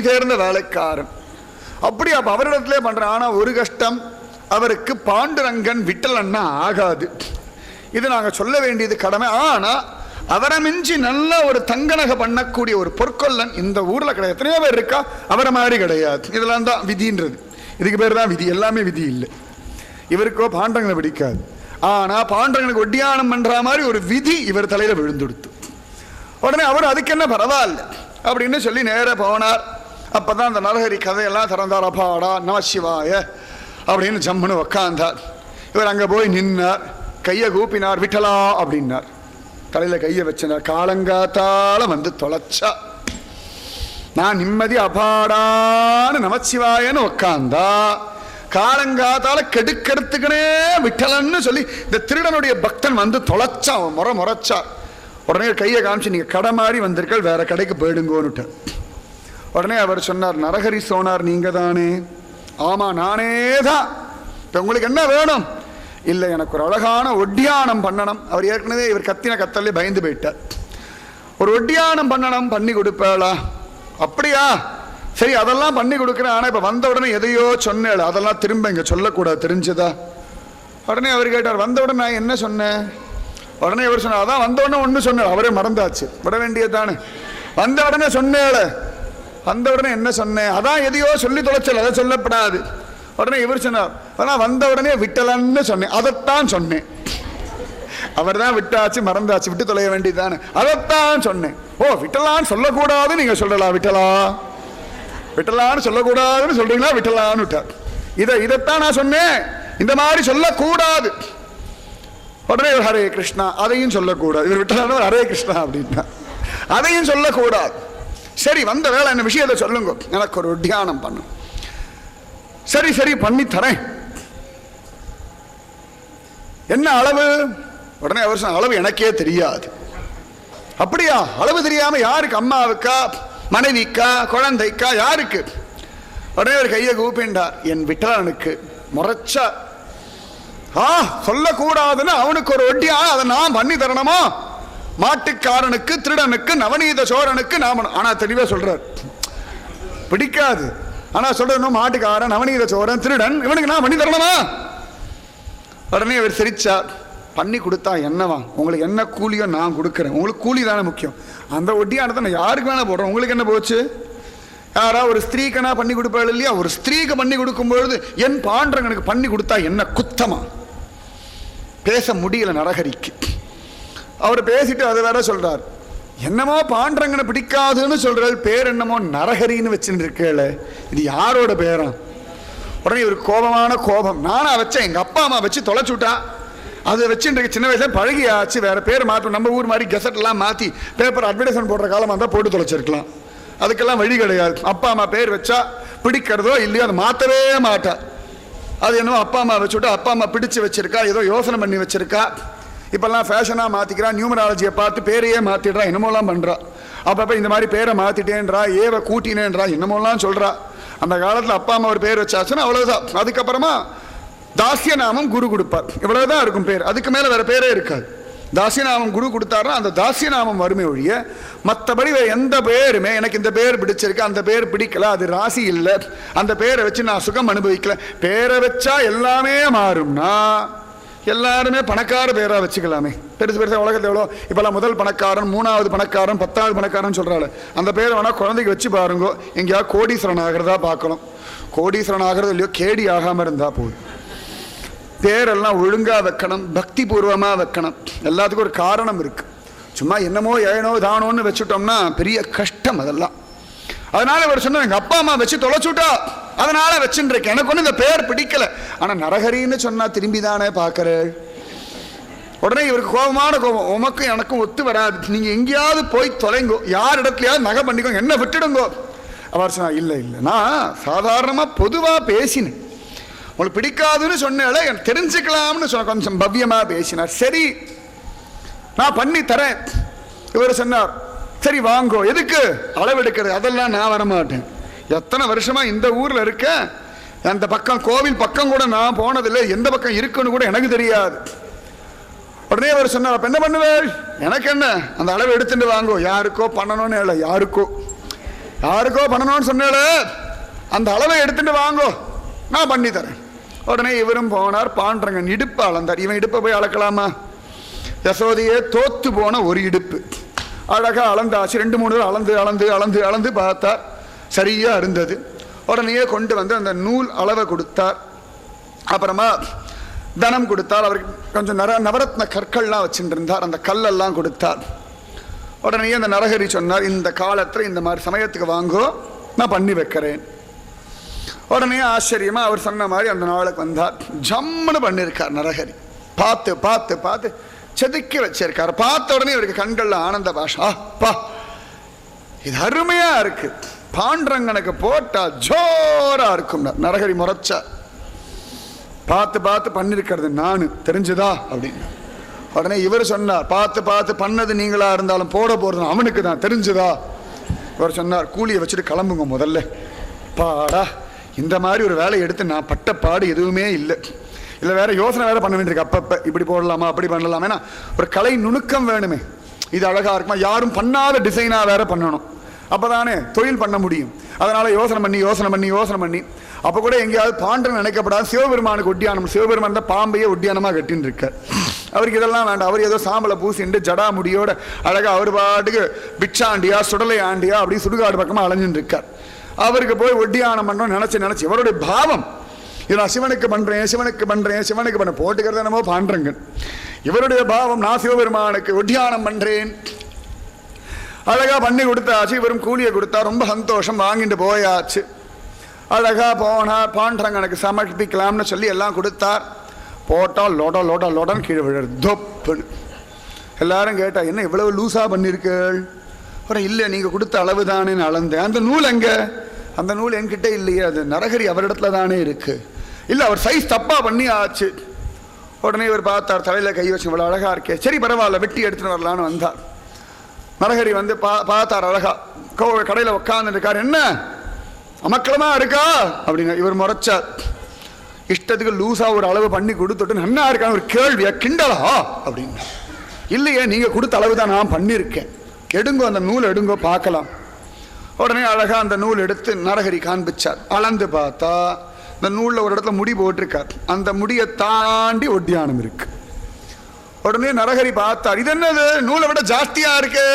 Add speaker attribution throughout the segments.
Speaker 1: தேர்ந்த வேலைக்காரன். அப்படி அப்ப அவரிடத்திலே பண்றேன். ஆனா ஒரு கஷ்டம், அவருக்கு பாண்டுரங்கன் விட்டலன்னா ஆகாது. இது நாங்க சொல்ல வேண்டியது கடமை. ஆனா அவரை மிஞ்சி நல்ல ஒரு தங்கநகை பண்ணக்கூடிய ஒரு பொற்கொல்லன் இந்த ஊர்ல கிடையாது. எத்தனையோ பேர் இருக்கா, அவரை மாதிரி கிடையாது. இதெல்லாம் தான் விதின்றது. இதுக்கு பேர் தான் விதி, எல்லாமே விதி இல்லை. இவருக்கோ பாண்டரங்கனை பிடிக்காது. ஆனா பாண்டரங்கனுக்கு ஒட்டியானம் பண்ற மாதிரி ஒரு விதி இவர் தலையில விழுந்துடுத்து. உடனே அவர் அதுக்கு என்ன பரவாயில்ல அப்படின்னு சொல்லி நேர போனார். அப்பதான் அந்த நரஹரி கதையெல்லாம் திறந்தார். அப்பாடா நமசிவாய அப்படின்னு ஜம்முன்னு உக்காந்தார். இவர் அங்க போய் நின்னார், கையை கூப்பினார், விட்டலா அப்படின்னார். தலையில கையை வச்சினார். காலங்காத்தால வந்து தொலைச்சா. நான் நிம்மதி அபாடான்னு நமச்சிவாயன்னு உக்காந்தா, காலங்காத்தால கெடுக்கிறதுக்குனே விட்டலன்னு சொல்லி இந்த திருடனுடைய பக்தன் வந்து தொலைச்சா. முறைச்சா. உடனே கையை காமிச்சு, நீங்க கடை மாதிரி வந்திருக்கள், வேற கடைக்கு போயிடுங்கோன்னுட்டு. உடனே அவர் சொன்னார், நரஹரி சோனார் நீங்க தானே? ஆமா நானே தான். இப்ப உங்களுக்கு என்ன வேணும்? இல்லை, எனக்கு ஒரு அழகான ஒட்டியானம் பண்ணணும். அவர் ஏற்கனவே இவர் கத்தின கத்தல்லே பயந்து போயிட்டார். ஒரு ஒட்டியானம் பண்ணணும், பண்ணி கொடுப்பாளா? அப்படியா, சரி அதெல்லாம் பண்ணி கொடுக்குறேன். ஆனால் இப்போ வந்த உடனே எதையோ சொன்னேன், அதெல்லாம் திரும்ப இங்கே சொல்லக்கூடாது, தெரிஞ்சதா? உடனே அவர் கேட்டார், வந்த உடனே நான் என்ன சொன்னேன்? உடனே இவர் சொன்னார், அதான் வந்த உடனே ஒன்று சொன்னார். அவரே மறந்தாச்சு, விட வேண்டியது தானே. வந்த உடனே சொன்னேன். வந்த உடனே என்ன சொன்னேன்? அதான் எதையோ சொல்லி தொலைச்சல், அதை சொல்லப்படாது. உடனே இவர் சொன்னார், ஆனால் வந்த உடனே விட்டலன்னு சொன்னேன். அதைத்தான் சொன்னேன். அவர் தான் விட்டாச்சு, மறந்தாச்சு, விட்டு தொலைய வேண்டியதுதானே, அதைத்தான் சொன்னேன். ஓ, விட்டலான்னு சொல்லக்கூடாது நீங்க சொல்லலாம். விட்டலா விட்டலான்னு சொல்லக்கூடாதுன்னு சொல்றீங்களா? விட்டலான்னு விட்டார். இதைத்தான் நான் சொன்னேன், இந்த மாதிரி சொல்லக்கூடாது. உடனே இவர் ஹரே கிருஷ்ணா, அதையும் சொல்லக்கூடாது. இவர் விட்டலான்னு ஹரே கிருஷ்ணா அப்படின்னா அதையும் சொல்லக்கூடாது. சரி, வந்த வேலை என்ன விஷயத்தை சொல்லுங்க, எனக்கு ஒரு தியானம் பண்ணும். சரி சரி பண்ணி தரேன். என்ன அளவு? உடனே அவர் சொன்ன, அளவு எனக்கே தெரியாது. அப்படியா? அளவு தெரியாம யாருக்கு? அம்மாவுக்கா, மனைவிக்கா, குழந்தைக்கா, யாருக்கு? உடனே ஒரு கையை கூப்பிண்டார். என் விட்டலனுக்கு முறைச்சா. சொல்லக்கூடாதுன்னு அவனுக்கு ஒரு ஒட்டியா, அதை நான் பண்ணி தரணுமா? மாட்டுக்காரனுக்கு, திருடனுக்கு, நவநீத சோரனுக்கு நாம. ஆனா தெளிவா சொல்றார், பிடிக்காது. ஆனா சொல்றணும், மாட்டுக்காரன், நவநீத சோரன், திருடன், இவனுக்கு நான் பண்ணி தரணுமா? உடனே அவர் சிரிச்சார். பண்ணி கொடுத்தா என்னவா? உங்களுக்கு என்ன கூலியோ நான் கொடுக்குறேன். உங்களுக்கு கூலி தானே முக்கியம். அந்த ஒட்டியானத்தை நான் யாருக்கு வேணா போடுறேன், உங்களுக்கு என்ன போச்சு? யாரா ஒரு ஸ்திரீக்கனா பண்ணி கொடுப்பாள் இல்லையா? ஒரு ஸ்திரீக்கு பண்ணி கொடுக்கும் பொழுது என் பாண்டரங்கனுக்கு பண்ணி கொடுத்தா என்ன குத்தமா? பேச முடியல நரஹரிக்கு. அவர் பேசிட்டு அது வேற சொல்றார், என்னமோ பாண்டரங்கனை பிடிக்காதுன்னு சொல்றாள், பேர் என்னமோ நரஹரின்னு வச்சுன்னு இருக்கேள, இது யாரோட பேரா? உடனே ஒரு கோபமான கோபம். நானா வச்சேன், எங்க அப்பா அம்மா வச்சு தொலைச்சுட்டா, அதை வச்சுட்டு சின்ன வயசுல பழகியாச்சு. வேற பேர் மாற்றும், நம்ம ஊர் மாதிரி கெசட் எல்லாம் மாத்தி பேப்பர் அட்வர்டைஸ்மெண்ட் போடுற காலமா தான் போட்டு தொலைச்சிருக்கலாம். அதுக்கெல்லாம் வழி கிடையாது. அப்பா அம்மா பேர் வச்சா பிடிக்கிறதோ இல்லையோ அதை மாற்றவே மாட்டா. அது என்னவோ அப்பா அம்மா வச்சுட்டு அப்பா அம்மா பிடிச்சு வச்சிருக்கா, ஏதோ யோசனை பண்ணி வச்சிருக்கா. இப்பெல்லாம் ஃபேஷனாக மாற்றிக்கிறா, நியூமராலஜியை பார்த்து பேரையே மாற்றிடுறா, என்னமோலாம் பண்ணுறா. அப்பப்போ இந்த மாதிரி பேரை மாற்றிட்டேன்றா, ஏவை கூட்டினேன்றா, என்னமோலாம் சொல்கிறா. அந்த காலத்தில் அப்பா அம்மா ஒரு பேர் வச்சாச்சுன்னா அவ்வளோதான். அதுக்கப்புறமா தாசியநாமம் குரு கொடுப்பார், இவ்வளவுதான் இருக்கும் பேர். அதுக்கு மேலே வேற பேரே இருக்காது. தாசியநாமம் குரு கொடுத்தாருன்னா அந்த தாசியநாமம் வறுமை ஒழிய மற்றபடி வேற எந்த பேருமே, எனக்கு இந்த பேர் பிடிச்சிருக்கு, அந்த பேர் பிடிக்கல, அது ராசி இல்லை, அந்த பேரை வச்சு நான் சுகம் அனுபவிக்கல, பேரை வச்சா எல்லாமே மாறும்னா எல்லாருமே பணக்கார பேரா வச்சுக்கலாமே. பெருசு பெருசாக உலகத்தை எவ்வளோ இப்போல்லாம் முதல் பணக்காரன், மூணாவது பணக்காரன், 10வது பணக்காரன் சொல்கிறாள். அந்த பேரை வேணால் குழந்தைக்கு வச்சு பாருங்க, எங்கேயாவது கோடீஸ்வரன் ஆகிறதா பார்க்கணும். கோடீஸ்வரன் ஆகிறது இல்லையோ, கேடி ஆகாமல் இருந்தால் போதும். பேரெல்லாம் ஒழுங்காக வைக்கணும், பக்தி பூர்வமாக வைக்கணும். எல்லாத்துக்கும் ஒரு காரணம் இருக்கு. சும்மா என்னமோ ஏனோ தானோன்னு வச்சுட்டோம்னா பெரிய கஷ்டம் அதெல்லாம். அதனால அவர் சொன்ன, எங்க அப்பா அம்மா வச்சு தொலைச்சுட்டா, அதனால வச்சுருக்கேன், எனக்கு ஒன்றும் இந்த பேர் பிடிக்கல. ஆனா நரஹரின்னு சொன்னா திரும்பி தானே பார்க்கறேன். உடனே இவருக்கு கோபமான கோபம், உமக்கும் எனக்கும் ஒத்து வராது, நீங்க எங்கேயாவது போய் தொலைங்கோ, யார் இடத்துலயாவது நகை பண்ணிக்கோங்க, என்ன விட்டுடுங்கோ. அவர் சொன்னா, இல்லை இல்லை, நான் சாதாரணமா பொதுவா பேசினேன், உங்களுக்கு பிடிக்காதுன்னு சொன்னால எனக்கு தெரிஞ்சுக்கலாம்னு சொன்ன, கொஞ்சம் பவ்யமா பேசினார். சரி நான் பண்ணி தரேன். இவர் சொன்னார், சரி வாங்கோ. எதுக்கு? அளவெடுக்கிறது, அதெல்லாம் நான் வரமாட்டேன். எத்தனை வருஷமா இந்த ஊர்ல இருக்க, அந்த பக்கம் கோவில் பக்கம் கூட நான் போனதில்லை, எந்த பக்கம் இருக்குன்னு கூட எனக்கு தெரியாது. உடனே அவர் சொன்னார், அப்ப என்ன பண்ணுவேள்? எனக்கு என்ன, அந்த அளவு எடுத்துட்டு வாங்கோ. யாருக்கோ பண்ணணும்னு இல்லை, யாருக்கோ யாருக்கோ பண்ணணும்னு சொன்னாலே அந்த அளவை எடுத்துட்டு வாங்கோ, நான் பண்ணி தரேன். உடனே இவரும் போனார். பாண்டரங்கன் இடுப்பு அளந்தார். இவன் இடுப்பை போய் அளக்கலாமா? யசோதையே தோத்து போன ஒரு இடுப்பு அழகா அளந்தாச்சு. 2-3 அளந்து அளந்து அளந்து அளந்து பார்த்தார், சரியா இருந்தது. உடனே கொண்டு வந்து அந்த நூல் அளவை கொடுத்தார். அப்புறமா தனம் கொடுத்தார். அவருக்கு கொஞ்சம் நவரத்ன கற்கள்லாம் வச்சுட்டு இருந்தார், அந்த கல்லெல்லாம் கொடுத்தார். உடனே அந்த நரஹரி சொன்னார், இந்த காலத்தில் இந்த மாதிரி சமயத்துக்கு வாங்கோ, நான் பண்ணி வைக்கிறேன். உடனே ஆச்சரியமா அவர் சொன்ன மாதிரி அந்த நாளுக்கு வந்தார். ஜம்முன்னு பண்ணியிருக்கார் நரஹரி. பார்த்து பார்த்து பார்த்து செதுக்கி வச்சிருக்கார். பார்த்த உடனே இவருக்கு கண்கள்ல ஆனந்த பாஷா, பா இது அருமையா இருக்கு, பாண்டரங்கனுக்கு போட்டா ஜோரா இருக்கும். நரஹரி முறைச்சா, பார்த்து பார்த்து பண்ணிருக்கிறது நானு, தெரிஞ்சுதா அப்படின்னு. உடனே இவர் சொன்னார், பார்த்து பார்த்து பண்ணது நீங்களா இருந்தாலும் போட போறது அவனுக்கு தான், தெரிஞ்சுதா? இவர் சொன்னார், கூலியை வச்சுட்டு கிளம்புங்க முதல்ல. பாடா, இந்த மாதிரி ஒரு வேலையை எடுத்து நான் பட்ட பாடு எதுவுமே இல்லை. இல்லை வேற யோசனை வேற பண்ண வேண்டியிருக்கு, அப்பப்ப இப்படி போடலாமா அப்படி பண்ணலாமா. ஏன்னா ஒரு கலை நுணுக்கம் வேணுமே, இது அழகா இருக்குமா, யாரும் பண்ணாத டிசைனா வேற பண்ணணும், அப்பதானே தொழில் பண்ண முடியும். அதனால யோசனை பண்ணி யோசனை பண்ணி யோசனை பண்ணி அப்ப கூட எங்கேயாவது பாண்டரன் நினைக்கப்படாது. சிவபெருமானுக்கு ஒட்டியானம், சிவபெருமான் தான் பாம்பையே ஒட்டியானமா கட்டின்னு இருக்கார். அவருக்கு இதெல்லாம் வேண்டாம். அவர் ஏதோ சாம்பலை பூசிண்டு ஜடா முடியோட அழகா அவர் பாட்டுக்கு பிச்சாண்டியா சுடலை ஆண்டியா அப்படி சுடுகாடு பக்கமா அலைஞ்சுட்டு இருக்கார். அவருக்கு போய் ஒட்டியானம் பண்றோம் நினைச்சு நினைச்சு இவருடைய பாவம், இது நான் சிவனுக்கு பண்றேன் சிவனுக்கு பண்றேன் சிவனுக்கு பண்ண போட்டுக்கிறது என்னமோ பாண்டரங்கன். இவருடைய பாவம், நான் சிவபெருமானுக்கு ஒட்டியானம் பண்றேன். அழகா பண்ணி கொடுத்தாச்சு. இவரும் கூலியை கொடுத்தா, ரொம்ப சந்தோஷம், வாங்கிட்டு போயாச்சு. அழகா போனார். பாண்டரங்கனுக்கு சமர்ப்பிக்கலாம்னு சொல்லி எல்லாம் கொடுத்தார். போட்டால் லோட லோட லோடன்னு கீழே விழு தொப்புன்னு. எல்லாரும் கேட்டா, என்ன இவ்வளவு லூசா பண்ணிருக்கள்? அப்புறம் இல்லை, நீங்க கொடுத்த அளவு தானே அளந்தேன். அந்த நூல் எங்க? அந்த நூல் என்கிட்ட இல்லையே, அது நரஹரி அவரிடத்துல தானே இருக்கு. இல்லை, அவர் சைஸ் தப்பா பண்ணி ஆச்சு. உடனே இவர் பார்த்தார், தலையில கை வச்சு, இவ்வளவு அழகா இருக்கே, சரி பரவாயில்ல வெட்டி எடுத்துட்டு வரலான்னு வந்தார். நரஹரி வந்து பார்த்தார், அழகா கடையில உட்கார்ந்து இருக்கார். என்ன அமக்களமா இருக்கா அப்படின்னு இவர் முறைச்சார். இஷ்டத்துக்கு லூசா ஒரு அளவு பண்ணி கொடுத்துட்டு நன்னா இருக்கான்னு ஒரு கேள்வியா, கிண்டலா அப்படின்னு. இல்லையே, நீங்க கொடுத்த அளவு தான் நான் பண்ணியிருக்கேன், எடுங்கோ அந்த நூல் எடுங்கோ பார்க்கலாம். உடனே அழகா அந்த நூல் எடுத்து நரஹரி காண்பிச்சார். அளந்து பார்த்தா இந்த நூல்ல ஒரு இடத்துல முடி போட்டிருக்கார். அந்த முடியை தாண்டி ஒட்டியானம் இருக்கு. உடனே நரஹரி பார்த்தார், இது என்னது, நூலை விட ஜாஸ்தியா இருக்கு.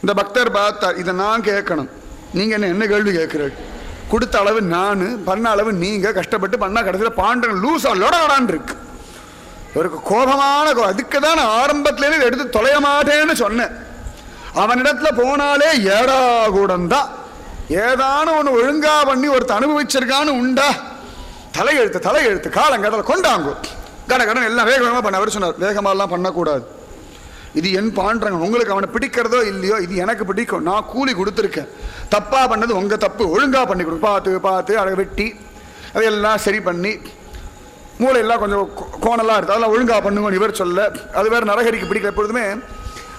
Speaker 1: இந்த பக்தர் பார்த்தார், இதை நான் கேட்கணும், நீங்க என்ன கேள்வி கேட்கிறீர்கள்? கொடுத்த அளவு நான், பண்ண அளவு நீங்க, கஷ்டப்பட்டு பண்ணா கடைசியில் பாண்டரன் லூசா லொடாடான் இருக்கு. இவருக்கு கோபமான அதுக்கு தான் நான் ஆரம்பத்திலேயே எடுத்து தொலைய மாட்டேன்னு சொன்னேன். அவனிடத்துல போனாலே ஏடா கூடந்தான், ஏதானு ஒன்று ஒழுங்கா பண்ணி ஒருத்த அனுபவிச்சிருக்கான்னு உண்டா? தலையெழுத்து தலையெழுத்து காலங்கடல கொண்டாங்கோ கட கடன் எல்லாம் வேகமாக பண்ண. அவர் சொன்னார், வேகமாலாம் பண்ணக்கூடாது, இது என் பாண்டரங்கன், உங்களுக்கு அவனை பிடிக்கிறதோ இல்லையோ, இது எனக்கு பிடிக்கும், நான் கூலி கொடுத்துருக்கேன், தப்பா பண்ணது உங்க தப்பு, ஒழுங்கா பண்ணி கொடு. பார்த்து பார்த்து அதை வெட்டி அதையெல்லாம் சரி பண்ணி மூளையெல்லாம் கொஞ்சம் கோணலாக இருக்குது, அதெல்லாம் ஒழுங்கா பண்ணுங்கன்னு இவர் சொல்ல. அது வேறு நரஹரிக்கு பிடிக்கல. எப்பொழுதுமே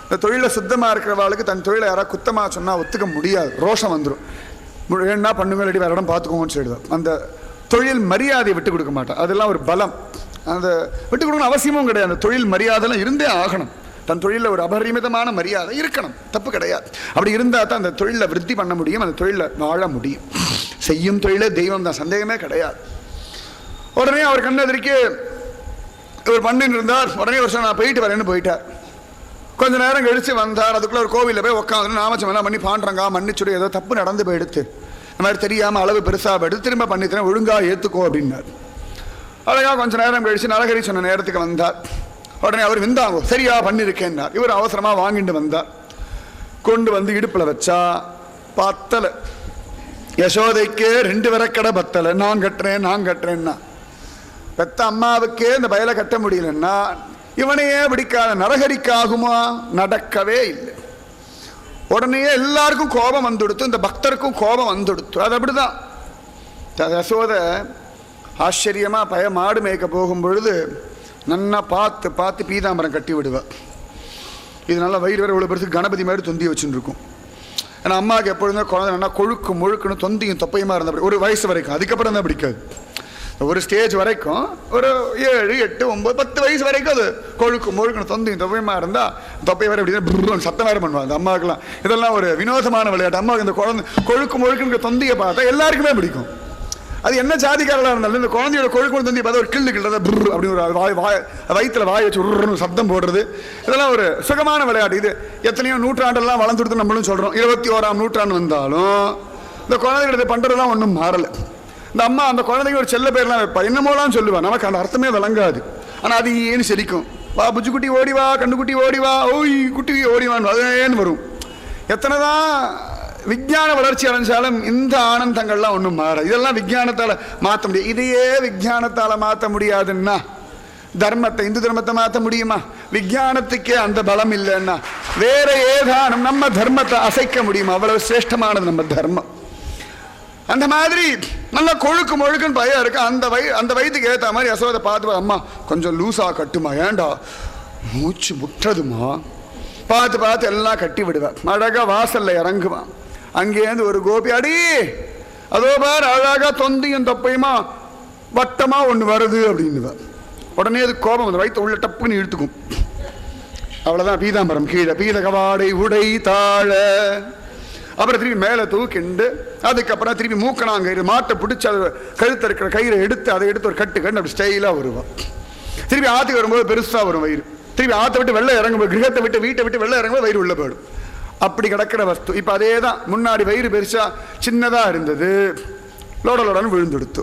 Speaker 1: இந்த தொழிலில் சுத்தமாக இருக்கிறவாளுக்கு தன் தொழிலை யாராவது குத்தமாக சொன்னால் ஒத்துக்க முடியாது, ரோஷம் வந்துடும். வேணா பண்ணுங்க, இல்லாட்டி வேற இடம் பார்த்துக்கோங்கன்னு சொல்லிடுவார். அந்த தொழில் மரியாதையை விட்டு கொடுக்க மாட்டான், அதெல்லாம் ஒரு பலம். அந்த விட்டு கொடுக்கணும் அவசியமும் கிடையாது. அந்த தொழில் மரியாதைலாம் இருந்தே ஆகணும். தன் தொழிலில் ஒரு அபரிமிதமான மரியாதை இருக்கணும், தப்பு கிடையாது. அப்படி இருந்தால் தான் அந்த தொழிலில் விருத்தி பண்ண முடியும், அந்த தொழிலில் வாழ முடியும். செய்யும் தொழிலே தெய்வம் தான், சந்தேகமே கிடையாது. உடனே அவர் கண்ணெதிரிக்கு இவர் பண்ணிட்டு இருந்தார். உடனே வருஷம் நான் போயிட்டு வரேன்னு போயிட்டார். கொஞ்ச நேரம் கழிச்சு வந்தார். அதுக்குள்ள ஒரு கோவிலில் போய் உட்காந்து நாமச்சம் எல்லாம் பண்ணி பாண்டரங்கா மன்னிச்சுடு, ஏதோ தப்பு நடந்து போயிடுத்து, இந்த மாதிரி தெரியாமல் அளவு பெருசாக எடுத்து திரும்ப பண்ணித்தரேன், ஒழுங்காக ஏற்றுக்கோ அப்படின்னார். அழகா கொஞ்ச நேரம் கழிச்சு நரஹரி சொன்ன நேரத்துக்கு வந்தார். உடனே அவர் விந்தாங்கோ, சரியா பண்ணியிருக்கேன்னார். இவர் அவசரமாக வாங்கிட்டு வந்தார். கொண்டு வந்து இடுப்பில் வச்சா பத்தலை. யசோதைக்கே 2 விரக்கடை பத்தலை. நான் கட்டுறேன்னா பெத்த அம்மாவுக்கே இந்த பயலை கட்ட முடியலன்னா இவனையே பிடிக்காத நரஹரிக்காகுமா? நடக்கவே இல்லை. உடனே எல்லாருக்கும் கோபம் வந்துடுத்து, இந்த பக்தருக்கும் கோபம் வந்துடுத்து. அது அப்படிதான். யசோத ஆச்சரியமா மாடு மேய்க்க போகும் பொழுது நன்னா பார்த்து பார்த்து பீதாம்பரம் கட்டி விடுவா. இது நல்லா வயிறு வேறு இவ்வளோ பெருசு கணபதி மாதிரி தொந்தி வச்சுட்டு இருக்கும். ஏன்னா அம்மாவுக்கு எப்பொழுதுமே குழந்தை நல்லா கொழுக்கு முழுக்குன்னு தொந்தியும் தொப்பையுமா இருந்தால் ஒரு வயசு வரைக்கும், அதுக்கப்புறம் தான் பிடிக்காது. ஒரு ஸ்டேஜ் வரைக்கும் ஒரு 7, 8, 9, 10 வயசு வரைக்கும் அது கொழுக்கு முழுக்குன்னு தொந்தியும் தொப்பையுமா இருந்தால் தொப்பை வேற இப்படி சத்தம் வேற பண்ணுவாங்க அம்மாவுக்குலாம். இதெல்லாம் ஒரு வினோதமான விளையாட்டு. அம்மாவுக்கு இந்த குழந்தை கொழுக்கு முழுக்குன்னு தொந்தியை பார்த்தா எல்லாருக்குமே பிடிக்கும். அது என்ன ஜாதிக்காரலாக இருந்தாலும் இந்த குழந்தையோட கொழுக்கு தொந்தியை பார்த்தா ஒரு கிள்ளு கிள்ளதை அப்படி ஒரு வயிற்றுல வாய் வச்சு உருன்னு சப்தம் போடுறது, இதெல்லாம் ஒரு சுகமான விளையாட்டு. இது எத்தனையோ நூற்றாண்டெல்லாம் வளர்ந்துடுத்து நம்மளும் சொல்கிறோம். 21ஆம் நூற்றாண்டு வந்தாலும் இந்த குழந்தைகளை பண்ணுறதுலாம் ஒன்றும் மாறலை. இந்த அம்மா அந்த குழந்தைங்க ஒரு செல்ல பேர்லாம் வைப்பா, என்னமோலாம் சொல்லுவா, நமக்கு அந்த அர்த்தமே விளங்காது. ஆனால் அது ஏன்னு செலிக்கும். வா புஜ்ஜுக்குட்டி ஓடிவா, கண்ணுக்குட்டி ஓடிவா, ஓய் குட்டி ஓடிவான்னு அதேன்னு வரும். எத்தனை தான் விஞ்ஞான வளர்ச்சி அடைஞ்சாலும் இந்த ஆனந்தங்கள்லாம் ஒன்றும் மாற. இதெல்லாம் விஞ்ஞானத்தால் மாற்ற முடியாது. இதையே விஞ்ஞானத்தால் மாற்ற முடியாதுன்னா தர்மத்தை, இந்து தர்மத்தை மாற்ற முடியுமா? விஞ்ஞானத்துக்கே அந்த பலம் இல்லைன்னா வேற ஏதானும் நம்ம தர்மத்தை அசைக்க முடியுமா? அவ்வளவு சிரேஷ்டமானது நம்ம தர்மம். அந்த மாதிரி நல்லா கொழுக்கு மொழுக்குன்னு பயம் இருக்கு. அந்த வயதுக்கு ஏற்ற மாதிரி யசோதை பார்த்து, அம்மா கொஞ்சம் லூஸாக கட்டுமா, ஏண்டா மூச்சு முட்டுறதுமா, பார்த்து எல்லாம் கட்டி விடுவேன். அழகா வாசல்ல இறங்குவான். அங்கேருந்து ஒரு கோபி, அடி அதோ பார் அழகா தொந்தியும் தொப்பையுமா வட்டமா ஒன்று வருது அப்படின்னுவேன். உடனே அது கோபம் வந்து வயிற்று உள்ள டப்புன்னு இழுத்துக்கும். அவ்வளோதான், பீதாம்பரம் கீழே பீதகவாடை உடை தாழ. அப்புறம் திருப்பி மேலே தூக்கிண்டு அதுக்கப்புறம் திருப்பி மூக்கணாங்கயிறு மாட்டை பிடிச்சி அது கழுத்து இருக்கிற கயிறை எடுத்து அதை எடுத்து ஒரு கட்டு கண்டு அப்படி ஸ்டைலாக வருவான். திருப்பி ஆற்றுக்கு வரும்போது பெருசாக வரும் வயிறு. திருப்பி ஆற்றை விட்டு வெளில இறங்கும்போது, கிரகத்தை விட்டு வீட்டை விட்டு வெளில இறங்கும்போது வயிறு உள்ள போயிடும். அப்படி கிடக்கிற வஸ்து. இப்போ அதே தான், முன்னாடி வயிறு பெருசா சின்னதாக இருந்தது, லோடலோடன்னு விழுந்துடுத்து.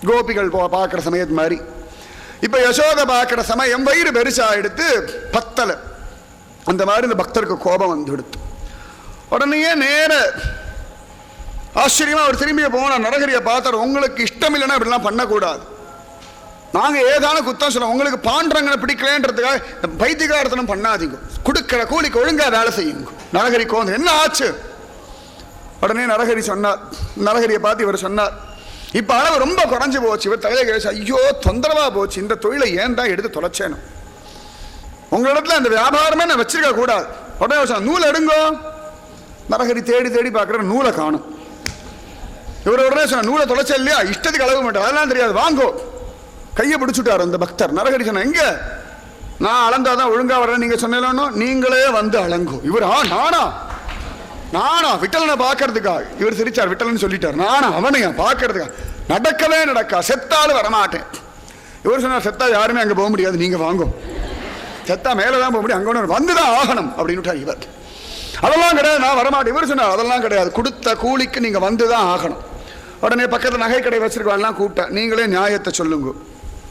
Speaker 1: கோபிகள் பார்க்குற சமயத்து மாதிரி. இப்போ யசோதை பார்க்குற சமயம் வயிறு பெருசா எடுத்து பத்தலை. அந்த மாதிரி இந்த பக்தருக்கு கோபம் வந்து எடுத்து உடனே நேர ஆச்சரியமா அவர் திரும்பிய போன நரகரியை பார்த்தார். உங்களுக்கு இஷ்டம் இல்லைன்னா இப்படிலாம் பண்ணக்கூடாது. நாங்கள் ஏதான குத்தம் சொல்ல, உங்களுக்கு பாண்டரங்கனை பிடிக்கலன்றதுக்காக இந்த பைத்தியகாரத்தனம் பண்ணாதீங்க, கொடுக்கிற கூலிக்கு ஒழுங்கா வேலை செய்யுங்க. நரகரி கோந்து என்ன ஆச்சு? உடனே நரகரி சொன்னார், நரகரியை பார்த்து இவர் சொன்னார், இப்போ அளவு ரொம்ப குறைஞ்சு போச்சு. இவர் தலையை கேச்சு, ஐயோ தொந்தரவா போச்சு, இந்த தொழிலை ஏன் தான் எடுத்து தொலைச்சேனும், உங்களிடத்துல அந்த வியாபாரமே நான் வச்சிருக்க கூடாது. உடனே நூல் எடுங்கோ. நரகரி தேடி தேடி பார்க்குற நூலை காணும். இவர் உடனே சொன்ன, நூலை தொலைச்ச இல்லையா, இஷ்டத்துக்கு அளவு மாட்டேன், அதெல்லாம் தெரியாது, வாங்கோ. கையை பிடிச்சுட்டார் அந்த பக்தர். நரகரி சொன்ன, எங்க நான் அளந்தாதான் ஒழுங்கா வரேன், நீங்க சொன்னோம், நீங்களே வந்து அளங்கோ. இவர் நானா விட்டலனை பார்க்கறதுக்கா? இவர் சிரிச்சார், விட்டலன்னு சொல்லிட்டார். நானா அவனையா பார்க்கறதுக்கா? நடக்கவே நடக்கா, செத்தாலும் வரமாட்டேன். இவர் சொன்னார், செத்தா யாருமே அங்கே போக முடியாது, நீங்க வாங்கோ. செத்தா மேலதான் போக முடியும், அங்கே வந்துதான் ஆகணும் அப்படின்னு இவர். அதெல்லாம் கிடையாது, நான் வரமாட்டேன். இவர் சொன்னார், அதெல்லாம் கிடையாது, கொடுத்த கூலிக்கு நீங்க வந்துதான் ஆகணும். உடனே பக்கத்தில் நகை கடை வச்சிருக்கலாம் கூப்பிட்டேன், நீங்களே நியாயத்தை சொல்லுங்க.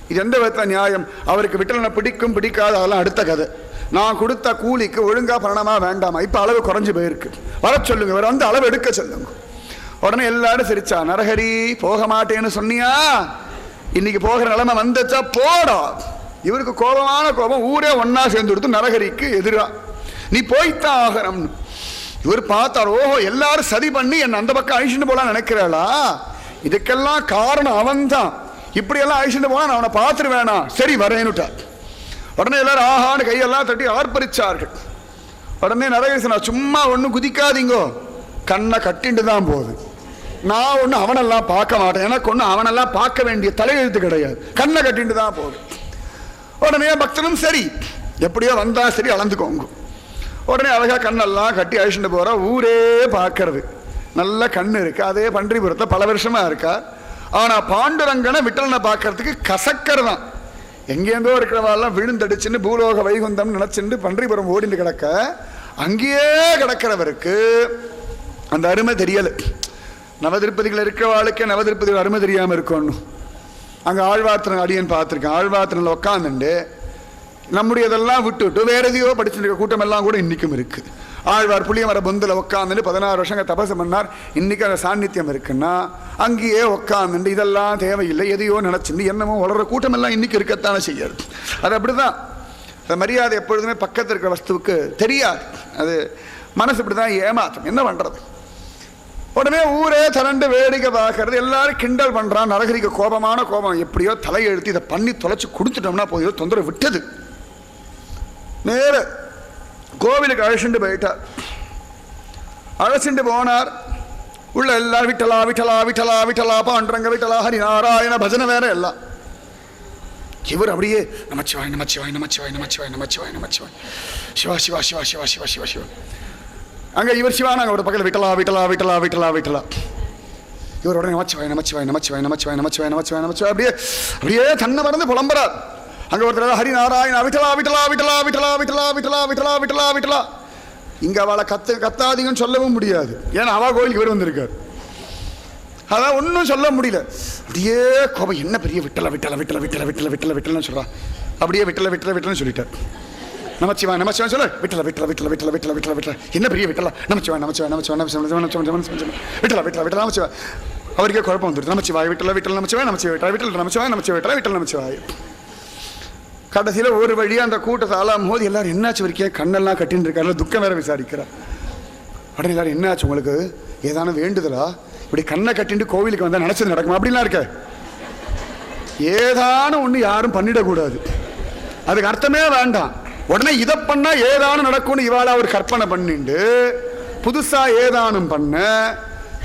Speaker 1: இது எந்த விதத்தில் நியாயம்? அவருக்கு விட்டலனை பிடிக்கும் பிடிக்காது அதெல்லாம் அடுத்த கதை. நான் கொடுத்த கூலிக்கு ஒழுங்கா பண்ணணுமா வேண்டாமா? இப்போ அளவு குறைஞ்சு போயிருக்கு, வர சொல்லுங்க, இவர் வந்து அளவு எடுக்க சொல்லுங்க. உடனே எல்லாரும் சிரிச்சா. நரஹரி போக மாட்டேன்னு சொன்னியா, இன்னைக்கு போகிற நிலைமை வந்துச்சா, போடா. இவருக்கு கோபமான கோபம், ஊரே ஒன்னா சேர்ந்து கொடுத்து நரஹரிக்கு எதிரா, நீ போய்த்தான் ஆகணும்னு. இவர் பார்த்தார், ஓஹோ எல்லாரும் சதி பண்ணி என்ன அந்த பக்கம் அழிச்சுட்டு போலாம் நினைக்கிறாளா? இதுக்கெல்லாம் காரணம் அவன் தான். இப்படியெல்லாம் அழிச்சுட்டு போனா நான் அவனை பார்த்துருவேனா, சரி வரேன்னுட்டார். உடனே எல்லாரும் ஆஹான்னு கையெல்லாம் தட்டி ஆர்ப்பரிச்சார்கள். உடனே நரகேசனா, சும்மா ஒன்றும் குதிக்காதீங்கோ, கண்ணை கட்டிட்டு தான் போகுது. நான் ஒன்றும் அவனெல்லாம் பார்க்க மாட்டேன், எனக்கு ஒன்றும் அவனெல்லாம் பார்க்க வேண்டிய தலையெழுத்து கிடையாது, கண்ணை கட்டிட்டு தான் போகுது. உடனே பக்தனும் சரி எப்படியோ வந்தா சரி அளந்துக்கோங்க. உடனே அழகா கண்ணெல்லாம் கட்டி அழிச்சுட்டு போற, ஊரே பார்க்கறது. நல்ல கண்ணு இருக்கு, அதே பன்றிபுரத்தை பல வருஷமா இருக்கா. ஆனா பாண்டுரங்கனை விட்டலனை பார்க்கறதுக்கு கசக்கறதான். எங்கேருந்தோ இருக்கிறவாள்லாம் விழுந்தடிச்சுன்னு பூலோக வைகுந்தம் நினைச்சுட்டு பன்றிபுரம் ஓடிட்டு கிடக்க, அங்கேயே கிடக்கிறவருக்கு அந்த அருமை தெரியல. நவதிருப்பதிகள் இருக்கிறவாளுக்கே நவதிருப்பதிகள் அருமை தெரியாம இருக்கணும். அங்க ஆழ்வார்த்தன அடியன் பார்த்துருக்கேன். ஆழ்வார்த்தனில் உட்காந்துட்டு நம்முடையதெல்லாம் விட்டுவிட்டு வேற எதையோ படிச்சுட்டு இருக்க கூட்டம் எல்லாம் கூட இன்னைக்கும் இருக்கு. ஆழ்வார் புளியமர பொந்தில் உட்காந்துட்டு 16 வருஷங்க தபசு பண்ணார். இன்னைக்கு அந்த சாநித்தியம் இருக்குன்னா அங்கேயே உட்காந்துட்டு இதெல்லாம் தேவையில்லை எதையோ நினைச்சுட்டு என்னமோ வளர்ற கூட்டம் எல்லாம் இன்னைக்கு இருக்கத்தானே செய்யாது. அது அப்படிதான். அந்த மரியாதை எப்பொழுதுமே பக்கத்தில் இருக்கிற வஸ்துவுக்கு தெரியாது. அது மனசு இப்படிதான் ஏமாற்றும். என்ன பண்றது? உடனே ஊரே திரண்டு வேடிக்கை பார்க்கறது, எல்லாரும் கிண்டல் பண்றான். நரகரிக்கு கோபமான கோபம், எப்படியோ தலையெழுத்து இதை பண்ணி தொலைச்சு கொடுத்துட்டோம்னா போயோ தொந்தரவு விட்டது. நேர கோவிலுக்கு அழைச்சிட்டு போயிட்டார். அழைச்சிட்டு போனார். உள்ள எல்லாரும் விட்டலா விட்டலா விட்டலா விட்டலா பாண்டரங்க விட்டலா ஹரி நாராயண பஜனை வேற எல்லாம். இவர் அப்படியே நமச்சிவாய் நமச்சிவாய் நமச்சிவாய் நமச்சிவாய் நமச்சிவாய் நமச்சிவாய் சிவா சிவா சிவா சிவா சிவா சிவா சிவா. அங்கே இவர் சிவா, நாங்கள் ஒரு பக்கத்தில் விட்டலா விட்டலா விட்டலா விட்டலா விட்டலா. இவர் உடனே நமச்சிவாய் நமச்சிவாய் நமச்சிவாய் நமச்சிவாய் நமச்சிவாய் நமச்சிவாய் நமச்சிவாய் அப்படியே அப்படியே தன்னை மறந்து புலம்புறார். அங்கே ஒருத்தர் ஹரி நாராயணா விட்டலா விட்டலா விட்டலா விட்டலா விட்டலா விட்டலா விட்டலா விட்டலா விட்டலா. இங்கே அவளை கத்தாதீங்கன்னு சொல்லவும் முடியாது, ஏன்னா அவா கோயிலுக்கு இவர் வந்திருக்கார். அதான் ஒன்றும் சொல்ல முடியல. அப்படியே கோபம், என்ன பெரிய விட்டல விட்டல விட்டல விட்டல விட்டல விட்டல விட்டலன்னு சொல்கிறா. அப்படியே விட்டல விட்டல விட்டலன்னு சொல்லிட்டார். நமச்சிவாய் நமச்சிவாய் சொல்ல விட்டல விட்டல விட்டல விட்டல விட்டல விட்டல விட்டல, என்ன பெரிய விட்டல, நமச்சிவாய் நமச்சிவாய் நமச்சிவாய் நமச்சிவாய் விட்டல விட்டல விட்டல நமச்சிவாய். அவருக்கே குழப்பம் வந்துடுது. நமச்சிவாய் விட்டல விட்டல நமச்சிவாய் நமச்சிவாய் விட்டல விட்டல நமச்சிவாய் நமச்சிவாய் விட்டல விட்டல நமச்சிவாய். கடைசியில் ஒரு வழியாக அந்த கூட்டத்தை ஆளாம் போது எல்லாரும் என்னாச்சு வரைக்கும் கண்ணெல்லாம் கட்டின்னு இருக்காரு, துக்கம் வேற விசாரிக்கிறார். உடனே எல்லாரும் என்னாச்சு உங்களுக்கு, ஏதான வேண்டுதலா, இப்படி கண்ணை கட்டிட்டு கோவிலுக்கு வந்தால் நினச்சது நடக்குமா அப்படின்லாம் இருக்க. ஏதான ஒன்று யாரும் பண்ணிடக்கூடாது, அதுக்கு அர்த்தமே வேண்டாம். உடனே இதை பண்ணா ஏதானும் நடக்கும்னு இவாள அவர் கற்பனை பண்ணிட்டு புதுசா ஏதானும் பண்ண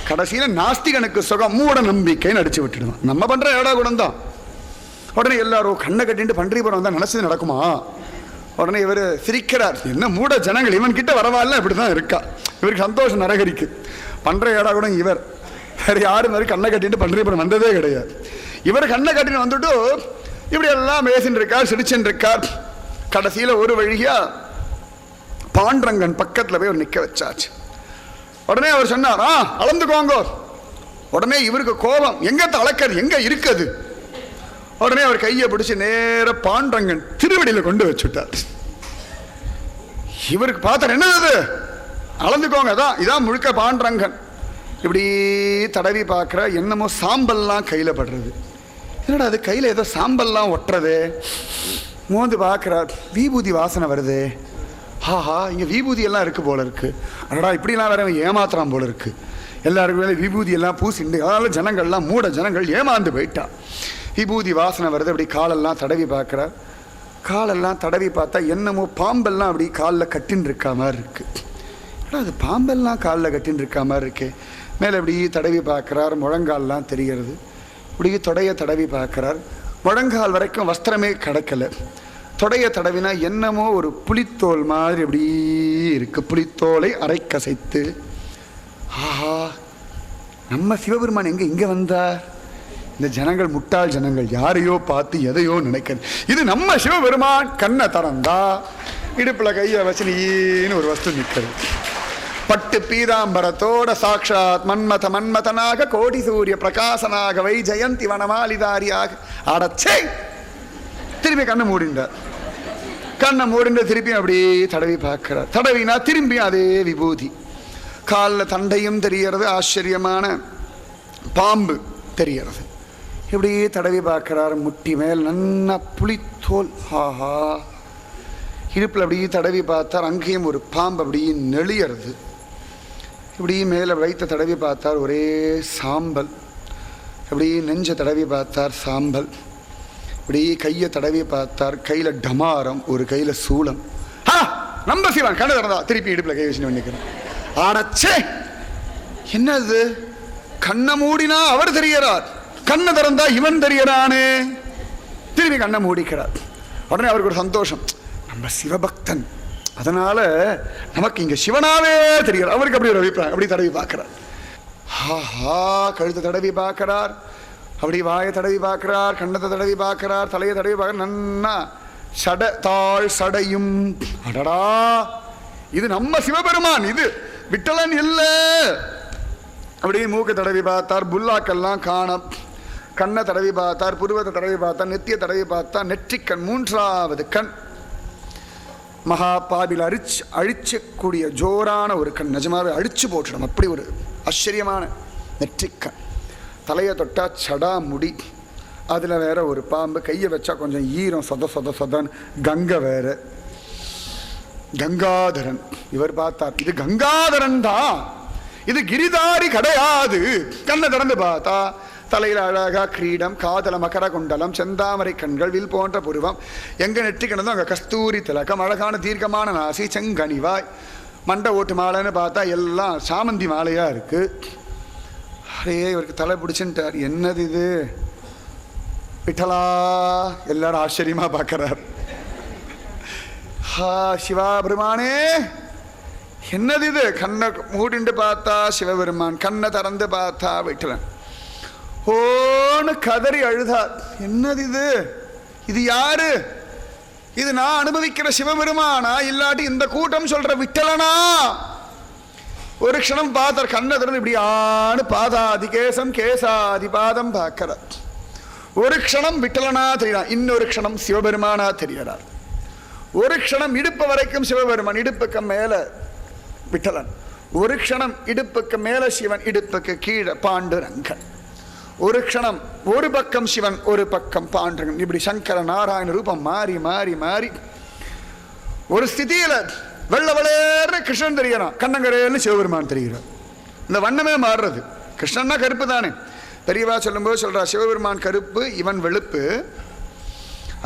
Speaker 1: கடைசியில் நாஸ்திகனுக்கு சுகம் மூட நம்பிக்கைன்னு அடிச்சு விட்டுடுவான். நம்ம பண்ற ஏடா குணம் தான். உடனே எல்லாரும் கண்ணை கட்டிட்டு பன்றிபுரம் வந்தால் நினச்சது நடக்குமா. உடனே இவர் சிரிக்கிறார், என்ன மூட ஜனங்கள் இவன் கிட்ட வரவாயில்ல, இப்படிதான் இருக்கா. இவருக்கு சந்தோஷம் நரகரிக்கு. பண்ற ஏடா கூட இவர், வேற யாரும் மாதிரி கண்ணை கட்டிட்டு பன்றிபுரம் வந்ததே கிடையாது. இவர் கண்ணை கட்டிட்டு வந்துட்டு இப்படி எல்லாம் பேசின்னு இருக்கார், சிரிச்சுன்னு இருக்கார். கடைசியில் ஒரு வழியா பாண்டரங்கன் பக்கத்தில் போய் ஒரு நிற்க வச்சாச்சு. உடனே அவர் சொன்னார், அளந்துக்கோங்க. உடனே இவருக்கு கோபம், எங்க அளக்கிறது, எங்க இருக்குது. உடனே அவர் கையை பிடிச்சு நேர பாண்டரங்கன் திருவடியில் கொண்டு வச்சுட்டார். இவருக்கு பார்த்தார், என்னது அளந்துக்கோங்க, அதான் இதான் முழுக்க பாண்டரங்கன். இப்படி தடவி பார்க்குற, என்னமோ சாம்பல்லாம் கையில் படுறது. என்னடா அது கையில் ஏதோ சாம்பல்லாம் ஒட்டுறது. மோந்து பார்க்குறார், விபூதி வாசனை வருது. ஹாஹா, இங்கே விபூதி எல்லாம் இருக்கு போல இருக்கு. அடடா இப்படிலாம் வேற ஏமாத்துறான் போல இருக்கு. எல்லாருக்குமே விபூதி எல்லாம் பூசிண்டு, அதனால ஜனங்கள்லாம் மூட ஜனங்கள் ஏமாந்து போயிட்டா. விபூதி வாசனை வருது. அப்படி காலெல்லாம் தடவி பார்க்குறார். காலெல்லாம் தடவி பார்த்தா என்னமோ பாம்பெல்லாம் அப்படி காலில் கட்டின்னு இருக்கா மாதிரி இருக்கு. அது பாம்பெல்லாம் காலில் கட்டின்னு இருக்கா மாதிரி இருக்கு. மேலே இப்படி தடவி பார்க்குறார், முழங்கால்லாம் தெரிகிறது. இப்படி தொடைய தடவி பார்க்குறார், முழங்கால் வரைக்கும் வஸ்திரமே கிடக்கலை. தொடைய தடவினா என்னமோ ஒரு புலித்தோல் மாதிரி அப்படி இருக்கு. புலித்தோலை அரை கசைத்து, ஆஹா நம்ம சிவபெருமான் எங்க இங்க வந்தார். இந்த ஜனங்கள் முட்டாள் ஜனங்கள், யாரையோ பார்த்து எதையோ நினைக்கிறது. இது நம்ம சிவபெருமான். கண்ணை திறந்தா இடுப்புல கையை வச்சு நீன்னு ஒரு வஸ்து நிற்கிறது. பட்டு பீதாம்பரத்தோட சாட்சாத் மன்மத மன்மதனாக கோடி சூரிய பிரகாசனாக வை ஜெயந்தி வனமாலிதாரியாக அடச்சே. திரும்பி கண்ணை மூடிண்டார். கண்ணை மூடிண்டு திருப்பி அப்படி தடவி பார்க்கிறார். தடவினா திரும்பி அதே விபூதி. காலில் தண்டையும் தெரியறது, ஆச்சரியமான பாம்பு தெரியறது. இப்படி தடவி பார்க்கிறார். முட்டி மேல் நன்னா புலித்தோல். ஆஹா, இடுப்பில் அப்படி தடவி பார்த்தார். அங்கேயும் ஒரு பாம்பு அப்படி நெளியறது. இப்படி மேலே வைத்த தடவி பார்த்தார், ஒரே சாம்பல். இப்படி நெஞ்ச தடவி பார்த்தார், சாம்பல். இப்படி கையை தடவி பார்த்தார், கையில் டமாரம், ஒரு கையில் சூளம். நம்ம சிவன் கண்ணை திறந்தா திருப்பி இடுப்பில் கை வச்சு நினைக்கிறேன். ஆடச்சே, என்னது, கண்ணை மூடினா அவர் தெரியறார், கண்ணை திறந்தா இவன் தெரியறானே. திரும்பி கண்ணை மூடிக்கிறார். உடனே அவருக்கு ஒரு சந்தோஷம், நம்ம சிவபக்தன், அதனால நமக்கு இங்க சிவனாவே தெரிகிறார். அவருக்கு அப்படி ஒரு அபிப்பிராயம். அப்படி தடவி பார்க்கிறார். ஹாஹா, கழுத்தை தடவி பார்க்கிறார், அப்படி வாயை தடவி பார்க்கிறார், கண்ணத்தை தடவி பார்க்கிறார், தலையை தடவி பார்க்கிறார். நன்னா சட தாழ் சடையும். அடடா, இது நம்ம சிவபெருமான், இது விட்டலன் இல்ல. அப்படியே மூக்கை தடவி பார்த்தார், புல்லாக்கெல்லாம் காண. கண்ணை தடவி பார்த்தார், புருவத்தை தடவி பார்த்தார், நெத்தியை தடவி பார்த்தார், நெற்றிக்கண், மூன்றாவது கண் மகாபாபில் அழிச்சக்கூடிய ஜோரான ஒரு கண். நிஜமாவே அழிச்சு போட்டுடும், அப்படி ஒரு ஆச்சரியமான நெற்றிக்கண். தலையை தொட்டா சடா முடி, அதில் வேற ஒரு பாம்பு. கையை வச்சா கொஞ்சம் ஈரம், சொத சொத சொதன். கங்கை வேற, கங்காதரன். இவர் பார்த்தார், இது கங்காதரன் தான், இது கிரிதாரி கிடையாது. கண்ணை திறந்து பார்த்தா தலையில் அழகா கிரீடம், காதல மகர குண்டலம், செந்தாமரை கண்கள், வில் போன்ற புருவம். எங்க நெற்றி கிடந்தோ அங்கே கஸ்தூரி திலகம், அழகான தீர்க்கமான நாசி, செங்கனிவாய். மண்டை ஓட்டு மாலைன்னு பார்த்தா எல்லாம் சாமந்தி மாலையா இருக்கு. அரே, இவருக்கு தலை பிடிச்சுட்டார். என்னது இது, விட்டலா. எல்லாரும் ஆச்சரியமா பார்க்கிறார். சிவா பெருமானே, என்னது இது? கண்ணை மூடிண்டு பார்த்தா சிவபெருமான், கண்ணை திறந்து பார்த்தா விட்டலன். ஓன்னு கதறி அழுதார். என்னது இது? இது யாரு? இது நான் அனுபவிக்கிற சிவபெருமானா, இல்லாட்டி இந்த கூட்டம் சொல்ற விட்டலனா? ஒரு க்ஷணம் பார்த்தார், கண்ணை திறந்து இப்படி ஆணு பாதாதி கேசம் கேசாதி பாதம் பார்க்கிற. ஒரு க்ஷணம் விட்டலனா தெரியறான், இன்னொரு க்ஷணம் சிவபெருமானா தெரியறார். ஒரு க்ஷணம் இடுப்பு வரைக்கும் சிவபெருமான், இடுப்புக்கு மேல விட்டலன். ஒரு க்ஷணம் இடுப்புக்கு மேல சிவன், இடுப்புக்கு கீழே பாண்டுரங்கன். ஒரு க்ஷணம் ஒரு பக்கம் சிவன், ஒரு பக்கம் பாண்டுரங்கன். இப்படி சங்கர நாராயண ரூபம் மாறி மாறி மாறி ஒரு ஸ்திதியில வெள்ள வளர்ற கிருஷ்ணன் தெரியறான், கண்ணங்கரேன்னு சிவபெருமான் தெரிகிறார். இந்த வண்ணமே மாறுறது. கிருஷ்ணன்னா கருப்பு தானே. பெரியவா சொல்லும்போது சொல்றா, சிவபெருமான் கருப்பு, இவன் வெளுப்பு.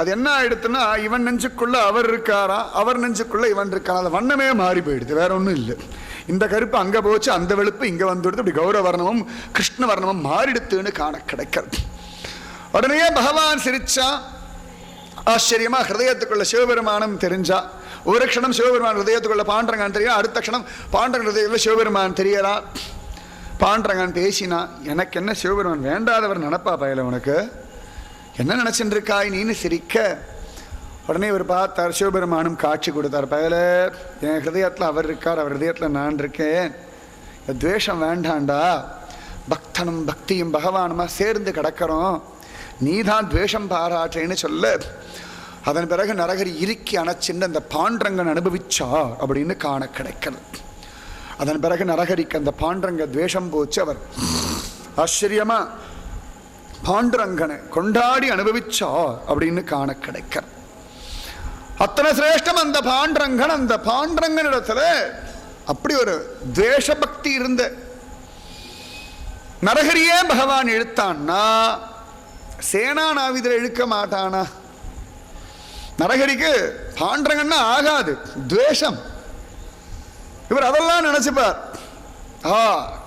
Speaker 1: அது என்ன ஆயிடுத்துன்னா, இவன் நெஞ்சுக்குள்ள அவர் இருக்காரா, அவர் நெஞ்சுக்குள்ள இவன் இருக்காரா, அது வண்ணமே மாறி போயிடுது, வேற ஒன்றும் இல்லை. இந்த கருப்பு அங்க போச்சு, அந்த வெளுப்பு இங்க வந்துடுது. இப்படி கௌரவ வர்ணமும் கிருஷ்ண வர்ணமும் மாறிடுத்துன்னு காண கிடைக்கிறது. உடனே பகவான் சிரிச்சா. ஆச்சரியமா ஹிருதயத்துக்குள்ள சிவபெருமானம் தெரிஞ்சா. ஒரு க்ஷணம் சிவபெருமான் ஹிருதயத்துக்குள்ள பாண்டரங்கன் தெரியல, அடுத்த க்ஷணம் பாண்டரங்க ஹிருதயத்துல சிவபெருமான் தெரியறா. பாண்டரங்கன் பேசினா, எனக்கு என்ன சிவபெருமான் வேண்டாதவர் நினைப்பா பயல, உனக்கு என்ன நினைச்சுட்டு இருக்காய் நீன்னு சிரிக்க. உடனே இவர் பார்த்தார், சிவபெருமானும் காட்சி கொடுத்தார். பயல, என் ஹிருதயத்தில் அவர் இருக்கார், அவர் ஹிருதயத்தில் நான் இருக்கேன். துவேஷம் வேண்டாண்டா, பக்தனும் பக்தியும் பகவானுமா சேர்ந்து கிடக்கிறோம், நீ தான் துவேஷம் பாராட்டேன்னு சொல்ல. அதன் பிறகு நரகரி இறுக்கி அணைச்சின்னு அந்த பாண்டரங்கன் அனுபவிச்சா அப்படின்னு காண கிடைக்கல. அதன் பிறகு நரகரிக்கு அந்த பாண்டரங்க துவேஷம் போச்சு. அவர் ஆச்சரியமா பாண்டுரங்கனை கொண்டாடி அனுபவிச்சா அப்படின்னு காண கிடைக்க. அத்தனை சிரேஷ்டம் அந்த பாண்டரங்கன். அந்த பாண்டரங்கனிடத்துல அப்படி ஒரு துவேஷ பக்தி இருந்த நரகரியே பகவான் இழுத்தான்னா, சேனா நாவிதரை இழுக்க மாட்டானா? நரகரிக்கு பாண்டரங்கன்னா ஆகாது, துவேஷம். இவர் அதெல்லாம் நினைச்சுப்பார்.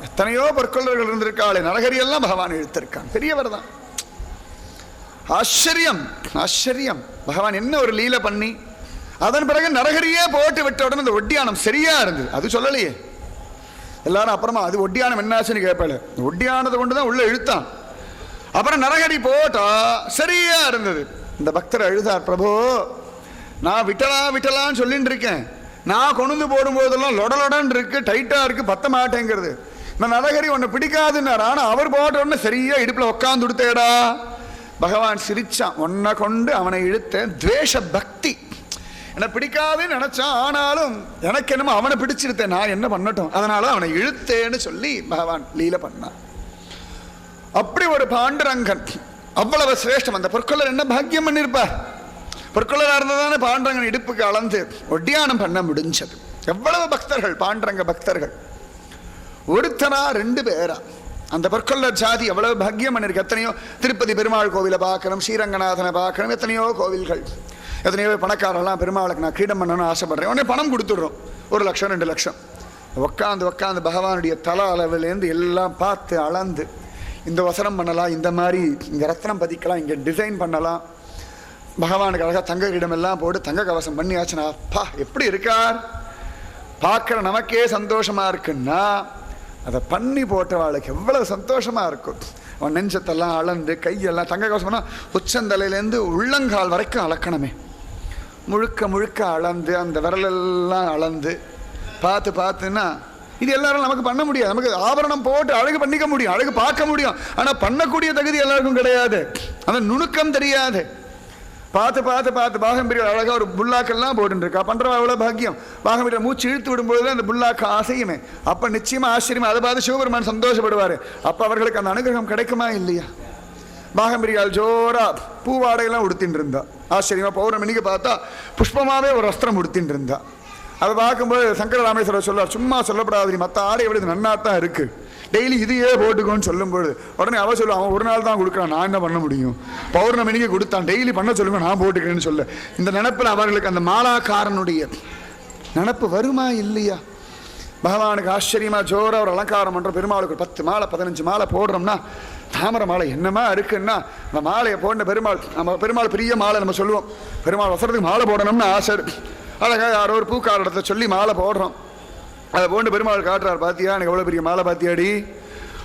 Speaker 1: எத்தனையோ பொற்கொள்ளர்கள் இருந்திருக்காளே, நரகரியெல்லாம் பகவான் இழுத்திருக்கான், பெரியவர் தான். ஆச்சரியம் ஆச்சரியம். பகவான் என்ன ஒரு லீலை பண்ணி அதன் பிறகு நரகரியே போட்டு விட்ட உடனே அந்த ஒட்டியானம் சரியா இருந்தது. அது சொல்லலையே எல்லாரும். அப்புறமா அது ஒட்டியானம் என்னாச்சுன்னு கேட்பல, ஒட்டியானதை கொண்டுதான் உள்ள இழுத்தான். அப்புறம் நரகரி போட்டா சரியா இருந்தது. இந்த பக்தர் அழுதார், பிரபு நான் விட்டலா விட்டலான்னு சொல்லிட்டு இருக்கேன், நான் கொண்டு போடும்போதெல்லாம் லொடலொடன் இருக்கு, டைட்டா இருக்கு, பத்த மாட்டேங்கிறது. இந்த நரகரி ஒன்னு பிடிக்காதுன்னார். ஆனா அவர் போட்ட உடனே சரியா இடுப்புல உட்காந்து கொடுத்தேடா. பகவான் சிரிச்சான், உன்னை கொண்டு அவனை இழுத்தேன். துவேஷ பக்தி, என்ன பிடிக்காதுன்னு நினைச்சான், ஆனாலும் எனக்கு என்னமோ அவனை பிடிச்சிருத்தேன், நான் என்ன பண்ணட்டும், அதனால அவனை இழுத்தேன்னு சொல்லி பகவான் லீல பண்ணான். அப்படி ஒரு பாண்டுரங்கன் அவ்வளவு சிரேஷ்டம். அந்த பொற்கொள்ளர் என்ன பாக்கியம் பண்ணிருப்பார். பொற்கொள்ளரா இருந்ததானே பாண்டரங்கன் இடுப்புக்கு அளந்து ஒட்டியானம் பண்ண முடிஞ்சது. எவ்வளவு பக்தர்கள், பாண்டரங்க பக்தர்கள். ஒருத்தரா ரெண்டு பேரா அந்த பொற்கொள்ளர் ஜாதி எவ்வளவு பாக்கியம் பண்ணிருக்கு. எத்தனையோ திருப்பதி பெருமாள் கோவிலை பார்க்கணும், ஸ்ரீரங்கநாதனை பார்க்கணும், எத்தனையோ கோவில்கள், எத்தனையோ பணக்காரெல்லாம் பெருமாளுக்கு நான் கிரீடம் பண்ணணும்னு ஆசைப்படுறேன், உடனே பணம் கொடுத்துடுறோம், 1 லட்சம் 2 லட்சம். உட்காந்து பகவானுடைய தல அளவிலேருந்து எல்லாம் பார்த்து அளந்து, இந்த வசனம் பண்ணலாம், இந்த மாதிரி இங்கே ரத்னம் பதிக்கலாம், இங்கே டிசைன் பண்ணலாம், பகவானுக்கு அழகாக தங்க கிரீடம் எல்லாம் போட்டு தங்க கவசம் பண்ணியாச்சுன்னா, அப்பா எப்படி இருக்கார், பார்க்குற நமக்கே சந்தோஷமா இருக்குன்னா அதை பண்ணி போட்டவாளுக்கு எவ்வளவு சந்தோஷமா இருக்கும். அவன் நெஞ்சத்தெல்லாம் அளந்து, கையெல்லாம் தங்க கவசம்னா உச்சந்தலையிலேருந்து உள்ளங்கால் வரைக்கும் அளக்கணுமே, முழுக்க முழுக்க அளந்து, அந்த விரலெல்லாம் அளந்து பார்த்துன்னா இது எல்லாரும் நமக்கு பண்ண முடியாது. நமக்கு ஆபரணம் போட்டு அழகு பண்ணிக்க முடியும், அழகு பார்க்க முடியும், ஆனால் பண்ணக்கூடிய தகுதி எல்லாருக்கும் கிடையாது, அந்த நுணுக்கம் தெரியாது. பார்த்து பாகம்பீரியர் அழகா ஒரு புல்லாக்கெல்லாம் போட்டுருக்கா, பண்றவா எவ்வளவு பாக்கியம். பாகம்பீரியர் மூச்சு இழுத்து விடும்போது அந்த புல்லாக்க அசையுமே, அப்ப நிச்சயமா ஆச்சரியமா அதை பார்த்து சிவபெருமான் சந்தோஷப்படுவாரு. அப்ப அவர்களுக்கு அந்த அனுகிரகம் கிடைக்குமா இல்லையா? பாகம்பீரியால் ஜோரா பூவாடையெல்லாம் உடுத்தின்னு இருந்தா, ஆச்சரியமா பௌர்ணமிக்கு பார்த்தா புஷ்பமாவே ஒரு வஸ்திரம் உடுத்தின்னு இருந்தா. அதை பார்க்கும்போது சங்கர ராமேஸ்வரர் சொல்லுவார், சும்மா சொல்லப்படாது, மற்ற ஆடை எப்படி நன்னாத்தான் இருக்கு, டெய்லி இதையே போட்டுக்கோன்னு சொல்லும்போது உடனே அவ சொல்லுவான், அவன் ஒரு நாள் தான் கொடுக்குறான், நான் என்ன பண்ண முடியும், பௌர்ணமிக்கு கொடுத்தான், டெய்லி பண்ண சொல்லுங்க, நான் போட்டுக்கிறேன்னு சொல்ல. இந்த நினப்பில் அவர்களுக்கு அந்த மாலாக்காரனுடைய நினப்பு வருமா இல்லையா? பகவானுக்கு ஆச்சரியமா ஜோரா ஒரு அலங்காரம் பண்ற, பெருமாளுக்கு 10 மாலை 15 மாலை போடுறோம்னா, தாமரை மாலை என்னமா இருக்குன்னா, அந்த மாலையை போட்ட பெருமாள், நம்ம பெருமாள் பெரிய மாலை நம்ம சொல்லுவோம், பெருமாள் வசரத்துக்கு மாலை போடணும்னு ஆசை. அழகாக யாரோ ஒரு பூக்காரத்தை சொல்லி மாலை போடுறோம். அதை போட்டு பெருமாள் காட்டுறார், பார்த்தியா எனக்கு எவ்வளோ பெரிய மாலை பார்த்தியாடி.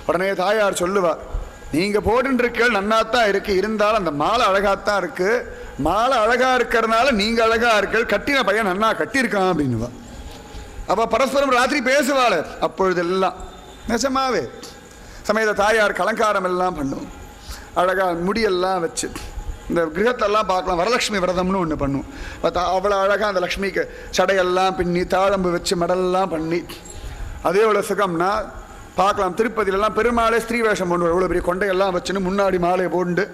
Speaker 1: உடனே தாயார் சொல்லுவார், நீங்கள் போட்டுருக்கள் நன்னாத்தான் இருக்குது, இருந்தாலும் அந்த மாலை அழகாத்தான் இருக்குது, மாலை அழகாக இருக்கிறதுனால நீங்கள் அழகாக இருக்கள், கட்டின பையன் நன்னா கட்டியிருக்கான் அப்படின்னுவா. அப்போ பரஸ்பரம் ராத்திரி பேசுவாள். அப்பொழுதெல்லாம் நிஜமாவே சமயத்தை தாயார் அலங்காரம் எல்லாம் பண்ணுவோம். அழகாக முடியெல்லாம் வச்சு இந்த கிரகத்தெல்லாம் பார்க்கலாம். வரலட்சுமி விரதம்னு ஒன்று பண்ணுவோம். அவ்வளோ அழகாக அந்த லக்ஷ்மிக்கு சடையெல்லாம் பின்னி தாழம்பு வச்சு மெடல்லாம் பண்ணி அதே எவ்வளோ சுகம்னா பார்க்கலாம். திருப்பதியிலலாம் பெருமாளே ஸ்திரீ வேஷம் பண்ணுவார். எவ்வளோ பெரிய கொண்டையெல்லாம் வச்சுன்னு முன்னாடி மாலையை போண்டு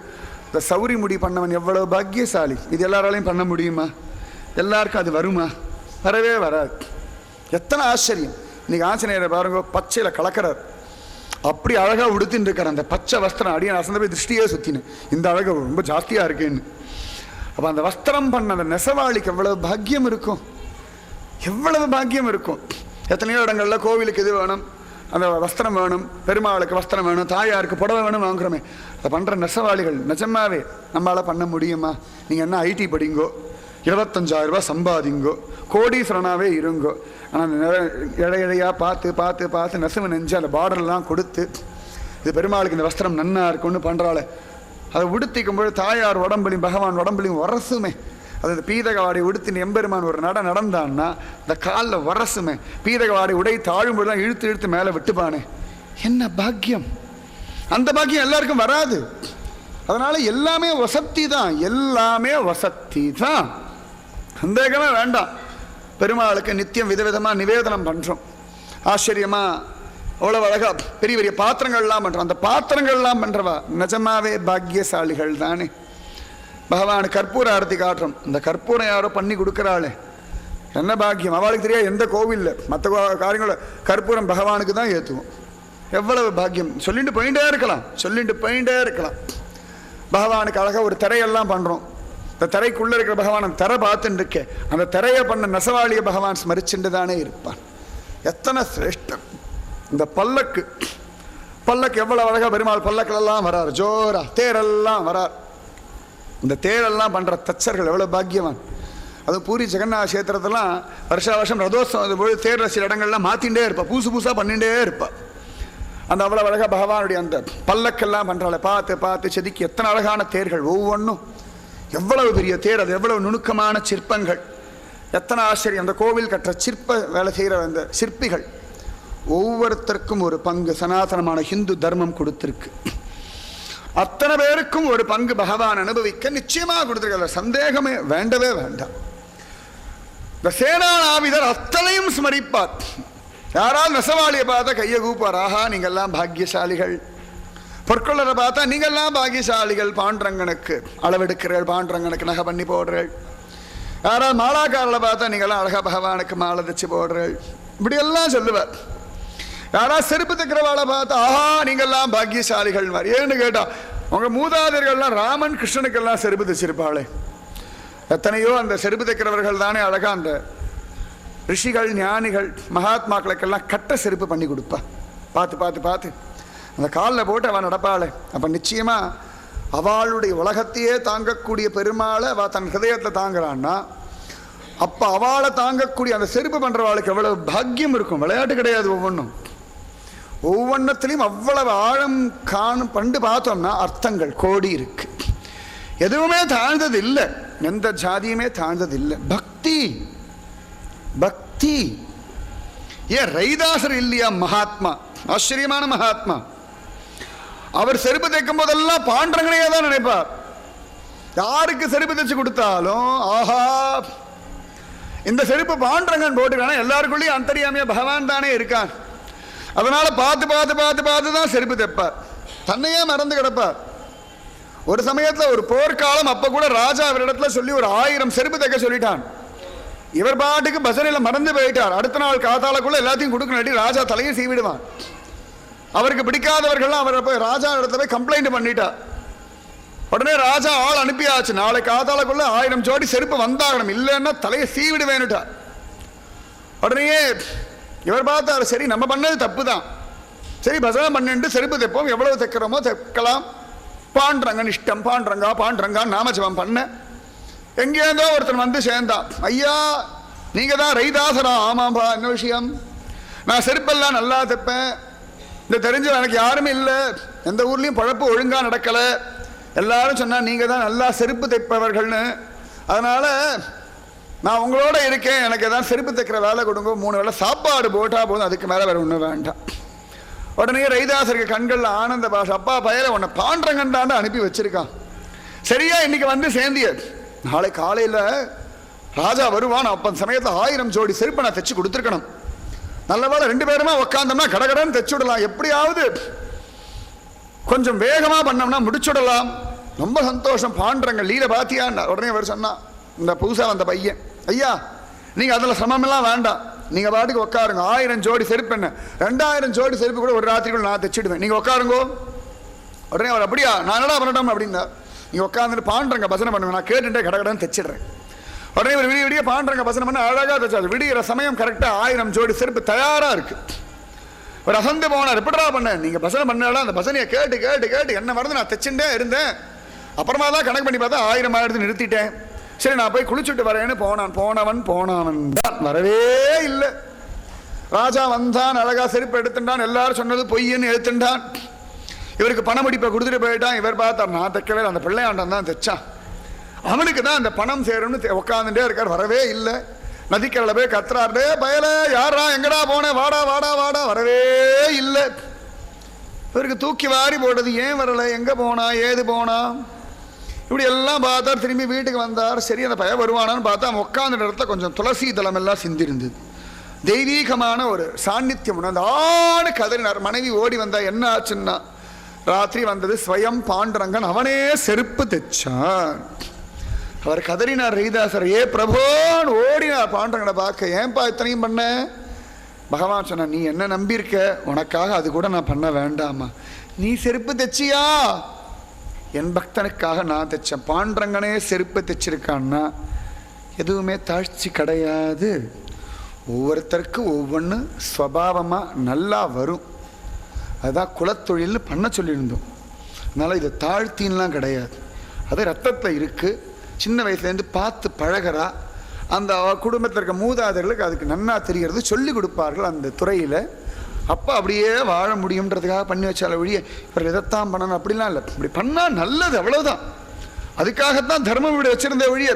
Speaker 1: இந்த சௌரி முடி பண்ணவன் எவ்வளோ பாக்கியசாலி. இது எல்லாராலையும் பண்ண முடியுமா? எல்லாருக்கும் அது வருமா? வரவே வராது. எத்தனை ஆச்சரியம். இன்றைக்கி ஆஞ்சநேயரை பாருங்க, பச்சையில் கலக்கிறார். அப்படி அழகாக உடுத்தின்னு இருக்கார். அந்த பச்சை வஸ்திரம் அடியே அசந்த போய் திருஷ்டியே சுற்றினேன், இந்த அழகு ரொம்ப ஜாஸ்தியாக இருக்கேன்னு. அப்போ அந்த வஸ்திரம் பண்ண அந்த நெசவாளிக்கு எவ்வளவு பாக்கியம் இருக்கும், எவ்வளவு பாக்கியம் இருக்கும். எத்தனையோ இடங்களில் கோவிலுக்கு இது வேணும், அந்த வஸ்திரம் வேணும், பெருமாளுக்கு வஸ்திரம் வேணும், தாயாருக்கு புடவை வேணும் வாங்குறோமே. அதை பண்ணுற நெசவாளிகள் நிஜமாவே நம்மளால் பண்ண முடியுமா? நீங்கள் என்ன ஐடி படிங்கோ, 25,000 ரூபா சம்பாதிங்கோ, கோடீஸ்வரனாகவே இருங்கோ. ஆனால் அந்த இழையாக பார்த்து பார்த்து பார்த்து நெசவு நெஞ்சு அந்த பார்டர்லாம் கொடுத்து இது பெருமாளுக்கு இந்த வஸ்திரம் நன்னா இருக்குன்னு பண்ணுறாள். அதை உடுத்திக்கும்போது தாயார் உடம்புலையும் பகவான் உடம்புலையும் வரசுமே. அது இந்த பீதகவாடை உடுத்தின் எம்பெருமான் ஒரு நடந்தான்னா இந்த காலில் வரசுமே. பீதகவாடை உடை தாழும்போதுலாம் இழுத்து இழுத்து மேலே விட்டுப்பானே, என்ன பாக்கியம். அந்த பாக்கியம் எல்லாருக்கும் வராது. அதனால எல்லாமே வசத்தி தான், எல்லாமே வசத்தி தான், சந்தேகமே வேண்டாம். பெருமாளுக்கு நித்தியம் விதவிதமாக நிவேதனம் பண்ணுறோம். ஆச்சரியமாக அவ்வளோ அழகா பெரிய பெரிய பாத்திரங்கள்லாம் பண்ணுறோம். அந்த பாத்திரங்கள்லாம் பண்ணுறவா நிஜமாவே பாக்கியசாலிகள் தானே. பகவான் கற்பூர ஆரத்தி காட்டுறோம். இந்த கற்பூரம் யாரோ பண்ணி கொடுக்குறாளே, என்ன பாக்கியம். அவளுக்கு தெரியாது எந்த கோவிலில் மற்ற காரியங்கள கற்பூரம் பகவானுக்கு தான் ஏற்றுவோம். எவ்வளவு பாக்கியம். சொல்லிட்டு போயிட்டே இருக்கலாம், சொல்லிட்டு போயிட்டே இருக்கலாம். பகவானுக்கு அழகாக ஒரு திரையெல்லாம் பண்ணுறோம். இந்த திரைக்குள்ளே இருக்கிற பகவான் அந்த திரை பார்த்துட்டு இருக்கே, அந்த திரையை பண்ண நெசவாளிய பகவான் ஸ்மரிச்சுட்டு தானே இருப்பான். எத்தனை சிரேஷ்டம். இந்த பல்லக்கு எவ்வளோ அழகாக பெருமாள் பல்லக்கிலெல்லாம் வரார், ஜோரா தேரெல்லாம் வரார். இந்த தேரெல்லாம் பண்ணுற தச்சர்கள் எவ்வளோ பாக்கியவான். அதுவும் பூரி ஜெகநாத கஷேத்திரத்தெல்லாம் வருஷா வருஷம் ரதோத்சவம் போது தேரில் சில இடங்கள்லாம் மாற்றிகிட்டே இருப்பாள், புதுசாக பண்ணிகிட்டே இருப்பாள். அந்த அவ்வளோ அழகாக பகவானுடைய அந்த பல்லக்கெல்லாம் பண்ணுறாள். பார்த்து பார்த்து செதுக்கி எத்தனை அழகான தேர்கள் ஒவ்வொன்றும். எவ்வளவு பெரிய தேர், அது எவ்வளவு நுணுக்கமான சிற்பங்கள், எத்தனை ஆச்சரியம். அந்த கோவில் கட்டுற சிற்ப வேலை செய்கிற அந்த சிற்பிகள் ஒவ்வொருத்தருக்கும் ஒரு பங்கு சனாதனமான ஹிந்து தர்மம் கொடுத்துருக்கு. அத்தனை பேருக்கும் ஒரு பங்கு பகவான் அனுபவிக்க நிச்சயமாக கொடுத்துருக்க, சந்தேகமே வேண்டவே வேண்டாம். இந்த சேனாநாவிதர் அத்தனையும் ஸ்மரிப்பார். யாரால் நெசவாளியை பார்த்தா கையை கூப்பார், ஆஹா நீங்கள்லாம் பாக்கியசாலிகள். பொற்கொள்ளரை பார்த்தா நீங்கள்லாம் பாக்கியசாலிகள், பாண்டரங்கனுக்கு அளவெடுக்கிறீர்கள், பாண்டரங்கனுக்கு நகை பண்ணி போடுறீர்கள். யாராவது மாலாக்காரர்களை பார்த்தா நீங்கள்லாம் அழகா பகவானுக்கு மாலை தச்சு போடுறீர்கள், இப்படியெல்லாம் சொல்லுவார். யாராவது செருப்பு தைக்கிறவாளை பார்த்தா ஆஹா நீங்கள்லாம் பாக்கியசாலிகள். ஏன்னு கேட்டா உங்க மூதாதையர்கள்லாம் ராமன் கிருஷ்ணனுக்கெல்லாம் செருப்பு தைச்சிருப்பாளே. எத்தனையோ அந்த செருப்பு தைக்கிறவர்கள் தானே அழகா அந்த ரிஷிகள் ஞானிகள் மகாத்மாக்களுக்கெல்லாம் கட்ட செருப்பு பண்ணி கொடுப்பா. பார்த்து பார்த்து பார்த்து அந்த காலில் போட்டு அவன் நடப்பாளே. அப்போ நிச்சயமாக அவளுடைய உலகத்தையே தாங்கக்கூடிய பெருமாளை அவள் தன் ஹிருதயத்தில் தாங்குறான்னா அப்போ அவளை தாங்கக்கூடிய அந்த செருப்பு பண்ணுறவாளுக்கு எவ்வளவு பாக்கியம் இருக்கும். விளையாட்டு கிடையாது. ஒவ்வொன்றத்துலேயும் அவ்வளவு ஆழம் காணும். பண்டு பார்த்தோம்னா அர்த்தங்கள் கோடி இருக்கு. எதுவுமே தாழ்ந்தது இல்லை, எந்த ஜாதியுமே தாழ்ந்தது இல்லை. பக்தி ஏன் ரைதாசர் இல்லையா மகாத்மா, ஆச்சரியமான மகாத்மா. அவர் செருப்பு தைக்கும் போதெல்லாம் பாண்டரங்கனையே தான் நினைப்பார். யாருக்கு செருப்பு தைச்சு கொடுத்தாலும் ஆஹா இந்த செருப்பு பாண்டரங்கன் போட்டுக்கான எல்லாருக்குள்ளேயும் அந்தரியாமையா பகவான் தானே இருக்கான். அதனால பார்த்து பார்த்து பார்த்து பார்த்து தான் செருப்பு தைப்பார். தன்னையே மறந்து கிடப்பார். ஒரு சமயத்தில் ஒரு போர்க்காலம், அப்ப கூட ராஜா அவரிடத்துல சொல்லி ஒரு 1000 செருப்பு தைக்க சொல்லிட்டான். இவர் பாட்டுக்கு பசனையில் மறந்து போயிட்டார். அடுத்த நாள் காத்தாலக்குள்ள எல்லாத்தையும் கொடுக்கணும், ராஜா தலையை சீவிடுவான். அவருக்கு பிடிக்காதவர்கள்லாம் அவரை போய் ராஜா இடத்துல போய் கம்ப்ளைண்ட் பண்ணிட்டார். உடனே ராஜா ஆள் அனுப்பியாச்சு, நாளை காத்தாலக்குள்ள 1000 ஜோடி செருப்பு வந்தாகணும், இல்லைன்னா தலையை சீவிடுவேன்னுட்டா. உடனே இவர் பார்த்தாரு, சரி நம்ம பண்ணது தப்பு தான், சரி பசனை பண்ணிட்டு செருப்பு தைப்போம், எவ்வளவு தைக்கிறோமோ தைக்கலாம். பாண்டரங்கன் இஷ்டம், பாண்டரங்கா நாமஜபம் பண்ண. எங்கேருந்தோ ஒருத்தன் வந்து சேர்ந்தான். ஐயா நீங்க தான் ரைதாசரா? ஆமாம்பா. என்ன விஷயம்? நான் செருப்பெல்லாம் நல்லா தைப்பேன், இந்த தெரிஞ்ச எனக்கு யாருமே இல்லை, எந்த ஊர்லேயும் பழப்பு ஒழுங்காக நடக்கலை, எல்லாரும் சொன்னா நீங்க தான் நல்லா செருப்பு தைப்பவர்கள்னு, அதனால நான் உங்களோட இருக்கேன், எனக்கு எதாவது செருப்பு தைக்கிற வேலை கொடுங்க, 3 வேளை சாப்பாடு போட்டா போதும், அதுக்கு மேலே வேற ஒன்றும் வேண்டாம். உடனே ரைதாசருக்கு கண்களில் ஆனந்த பாஷை. அப்பா பயல உன்னை பாண்டரங்கண்டாண்டு அனுப்பி வச்சிருக்கான், சரியா இன்னைக்கு வந்து சேர்ந்திய, நாளை காலையில் ராஜா வருவான், அப்ப சமயத்தில் 1000 ஜோடி செருப்பை நான் தைச்சு கொடுத்துருக்கணும். நல்ல வேலை 2 பேருமா உட்காந்தோம்னா கடகடன்னு தைச்சு விடலாம், எப்படியாவது கொஞ்சம் வேகமாக பண்ணோம்னா முடிச்சுடலாம். ரொம்ப சந்தோஷம். பாண்டரங்க லீல பாத்தியான். உடனே அவர் சொன்னா, இந்த புதுசாக வந்த பையன், ஐயா நீங்கள் அதில் சிரமமெல்லாம் வேண்டாம், நீங்கள் பாட்டுக்கு உட்காருங்க, 1000 ஜோடி செருப்பு என்ன 2000 ஜோடி செருப்பு கூட ஒரு ராத்திரிக்குள்ள நான் தைச்சிடுவேன், நீங்கள் உட்காருங்கோ. உடனே அவர் அப்படியா, நான் என்னடா பண்ணட்டும் அப்படின்னா, நீங்கள் உட்காந்துட்டு பாண்டரங்க பசனை பண்ணுவேன், நான் கேட்டுட்டே கடகடன்னு தைச்சிடுறேன். உடனே ஒரு விடிய விடிய பாண்டரங்க பசனை பண்ண அழகாக தைச்சாது. விடிகிற சமயம் கரெக்டாக 1000 ஜோடி செருப்பு தயாராக இருக்கு. ஒரு அசந்து போனார், எப்படா பண்ண நீங்கள் பசனை பண்ணாலும் அந்த பசனையை கேட்டு கேட்டு கேட்டு என்ன மறந்து நான் தைச்சுட்டே இருந்தேன், அப்புறமா தான் கணக்கு பண்ணி பார்த்தா 1000 ஆயிரத்து நிறுத்திட்டேன், சரி நான் போய் குளிச்சுட்டு வரேன்னு போனவன் தான் வரவே இல்லை. ராஜா வந்தான், அழகா செருப்பு எடுத்துட்டான், எல்லாரும் சொன்னது பொய்ன்னு எடுத்துட்டான். இவருக்கு பணமடிப்பை கொடுத்துட்டு போயிட்டான். இவர் பார்த்தார், நான் தைக்கவே அந்த பிள்ளையாண்டன் தான் தைச்சான், அவனுக்கு தான் அந்த பணம் சேரும்னு உட்காந்துட்டே இருக்கார், வரவே இல்லை. நதிக்கரையில் போய் கத்துறாரு, பயல யாரா எங்கடா போன, வாடா வாடா வாடா, வரவே இல்லை. இவருக்கு தூக்கி வாரி போட்டது, ஏன் வரலை, எங்கே போனா ஏது போனா, இப்படி எல்லாம் பார்த்தார். திரும்பி வீட்டுக்கு வந்தார். சரி அந்த பையன் வருவானான்னு பார்த்தா அவன் உட்காந்த இடத்துல கொஞ்சம் துளசி தளம் எல்லாம் சிந்திருந்தது. தெய்வீகமான ஒரு சாநித்தியம். அந்த ஆணு கதறினார். மனைவி ஓடி வந்தா, என்ன ஆச்சுன்னா, ராத்திரி வந்தது ஸ்வயம் பாண்டரங்கன், அவனே செருப்பு தைச்சான். அவர் கதறினார். ரைதாசர் ஏ பிரபோன்னு ஓடினார் பாண்டரங்கனை பார்க்க. ஏன்பா இத்தனையும் பண்ண? பகவான் சொன்ன, நீ என்ன நம்பியிருக்க, உனக்காக அது கூட நான் பண்ண வேண்டாமா, நீ செருப்பு தைச்சியா? என் பக்தனுக்காக நான் தைச்சேன். பாண்டரங்கனே செருப்பு தைச்சிருக்கான்னா எதுவுமே தாழ்ச்சி கிடையாது. ஒவ்வொருத்தருக்கு ஒவ்வொன்று ஸ்வபாவமாக நல்லா வரும். அதுதான் குலத்தொழில்னு பண்ண சொல்லியிருந்தோம். அதனால் இது தாழ்த்தின்லாம் கிடையாது, அது ரத்தத்தில் இருக்குது. சின்ன வயசுலேருந்து பார்த்து பழகிறா. அந்த குடும்பத்தில் இருக்க மூதாதையர்களுக்கு அதுக்கு நன்னா தெரிகிறது, சொல்லி கொடுப்பார்கள் அந்த துறையில். அப்போ அப்படியே வாழ முடியுன்றதுக்காக பண்ணி வச்சால ஒழிய இவர் இதைத்தான் பண்ணணும் அப்படிலாம் இல்லை. இப்படி பண்ணால் நல்லது, அவ்வளவுதான். அதுக்காகத்தான் தர்மம் இப்படி வச்சிருந்த ஒழிய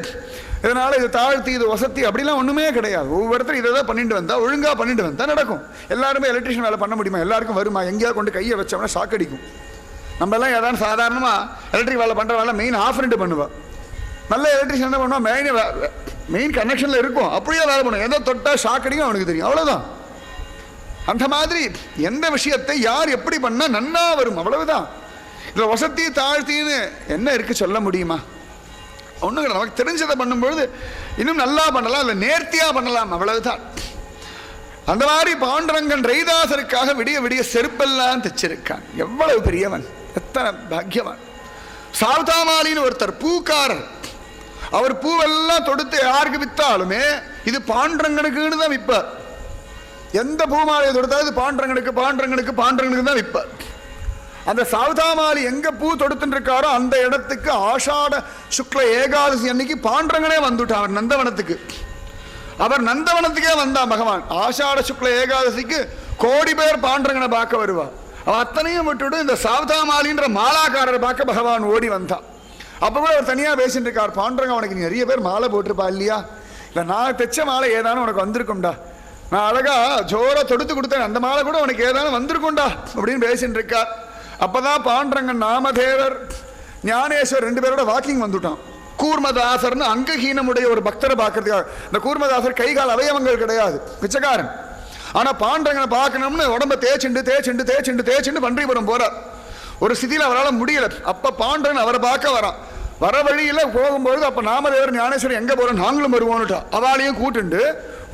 Speaker 1: இதனால் இது தாழ்த்தி இது வசதி அப்படிலாம் ஒன்றுமே கிடையாது. ஒவ்வொருத்தரும் இதை தான் பண்ணிட்டு வந்தால், ஒழுங்காக பண்ணிட்டு வந்தால் நடக்கும். எல்லாருமே எலக்ட்ரிஷியன் வேலை பண்ண முடியுமா? எல்லாருக்கும் வருமா? எங்கேயாவது கொண்டு கையை வச்சோம்னா ஷாக் அடிக்கும். நம்மெல்லாம் ஏதாவது சாதாரணமாக எலக்ட்ரிக் வேலை பண்ணுற வேலை மெயின் ஆஃப் பண்ணிட்டு பண்ணுவாள். நல்ல எலக்ட்ரிஷியன் என்ன பண்ணுவான், மெயின் கனெக்ஷனில் இருக்கும், அப்படியே வேலை பண்ணுவோம். எதோ தொட்டால் ஷாக் அடிக்கும், அவனுக்கு தெரியும், அவ்வளோதான். அந்த மாதிரி எந்த விஷயத்தை யார் எப்படி பண்ணா நன்னா வரும், அவ்வளவுதான். இதில் வசதி தாழ்த்தின்னு என்ன இருக்கு சொல்ல முடியுமா? ஒன்றும் நமக்கு தெரிஞ்சதை பண்ணும்பொழுது இன்னும் நல்லா பண்ணலாம், இல்லை நேர்த்தியாக பண்ணலாம், அவ்வளவுதான். அந்த மாதிரி பாண்டரங்கன் ரைதாசருக்காக விடிய விடிய செருப்பெல்லாம் தைச்சிருக்கான். எவ்வளவு பெரியவன், எத்தனை பாக்கியவான். சாவுதாமாலின்னு ஒருத்தர் பூக்காரர், அவர் பூவெல்லாம் தொடுத்து யாருக்கு வித்தாலுமே இது பாண்டரங்கனுக்குன்னு தான் விற்பார். எந்த பூமாலையை தொடுத்தாலும் இது பாண்டரங்கனுக்கு தான் விற்பார். அந்த சாவுதாமாலி எங்க பூ தொடுத்துட்டு இருக்காரோ அந்த இடத்துக்கு ஆஷாட சுக்ல ஏகாதசி அன்னைக்கு பாண்டரங்கனே வந்துட்டான். அவர் நந்தவனத்துக்கு, அவர் நந்தவனத்துக்கே வந்தான் பகவான். ஆஷாட சுக்ல ஏகாதசிக்கு கோடி பேர் பாண்டரங்கனை பார்க்க வருவார். அவன் அத்தனையும் விட்டுட்டு இந்த சாவுதாமாலின்ற மாலாக்காரரை பார்க்க பகவான் ஓடி வந்தான். அப்போ கூட அவர் தனியாக பேசிட்டு இருக்கார். பாண்டரங்க, உனக்கு நிறைய பேர் மாலை போட்டிருப்பா இல்லையா? இல்லை, நான் தைச்ச மாலை ஏதானும் உனக்கு வந்திருக்கும்டா, நான் அழகா ஜோர தொடுத்து கொடுத்தேன், அந்த மாலை கூட உனக்கு ஏதானும் வந்திருக்கும்டா அப்படின்னு பேசிட்டு இருக்கார். அப்பதான் பாண்டரங்கன் நாமதேவர் ஞானேஸ்வர் 2 பேரோட வாக்கிங் வந்துட்டான். கூர்மதாசர்னு அங்கஹீனமுடைய ஒரு பக்தரை பார்க்கறதுக்காக. இந்த கூர்மதாசர் கைகால் அவயவங்கள் கிடையாது, பிச்சைக்காரன். ஆனா பாண்டரங்கனை பார்க்கணும்னு உடம்ப தேய்ச்சுண்டு பன்றிபுரம் போறார். ஒரு ஸ்திதியில் அவரால் முடியல. அப்ப பாண்டரன் அவரை பார்க்க வரான். வர வழியில போகும்பொழுது அப்ப நாமதேவர் ஞானேஸ்வர் எங்க போறோம், நாங்களும் வருவோன்னுட்டா. அவளையும் கூட்டுண்டு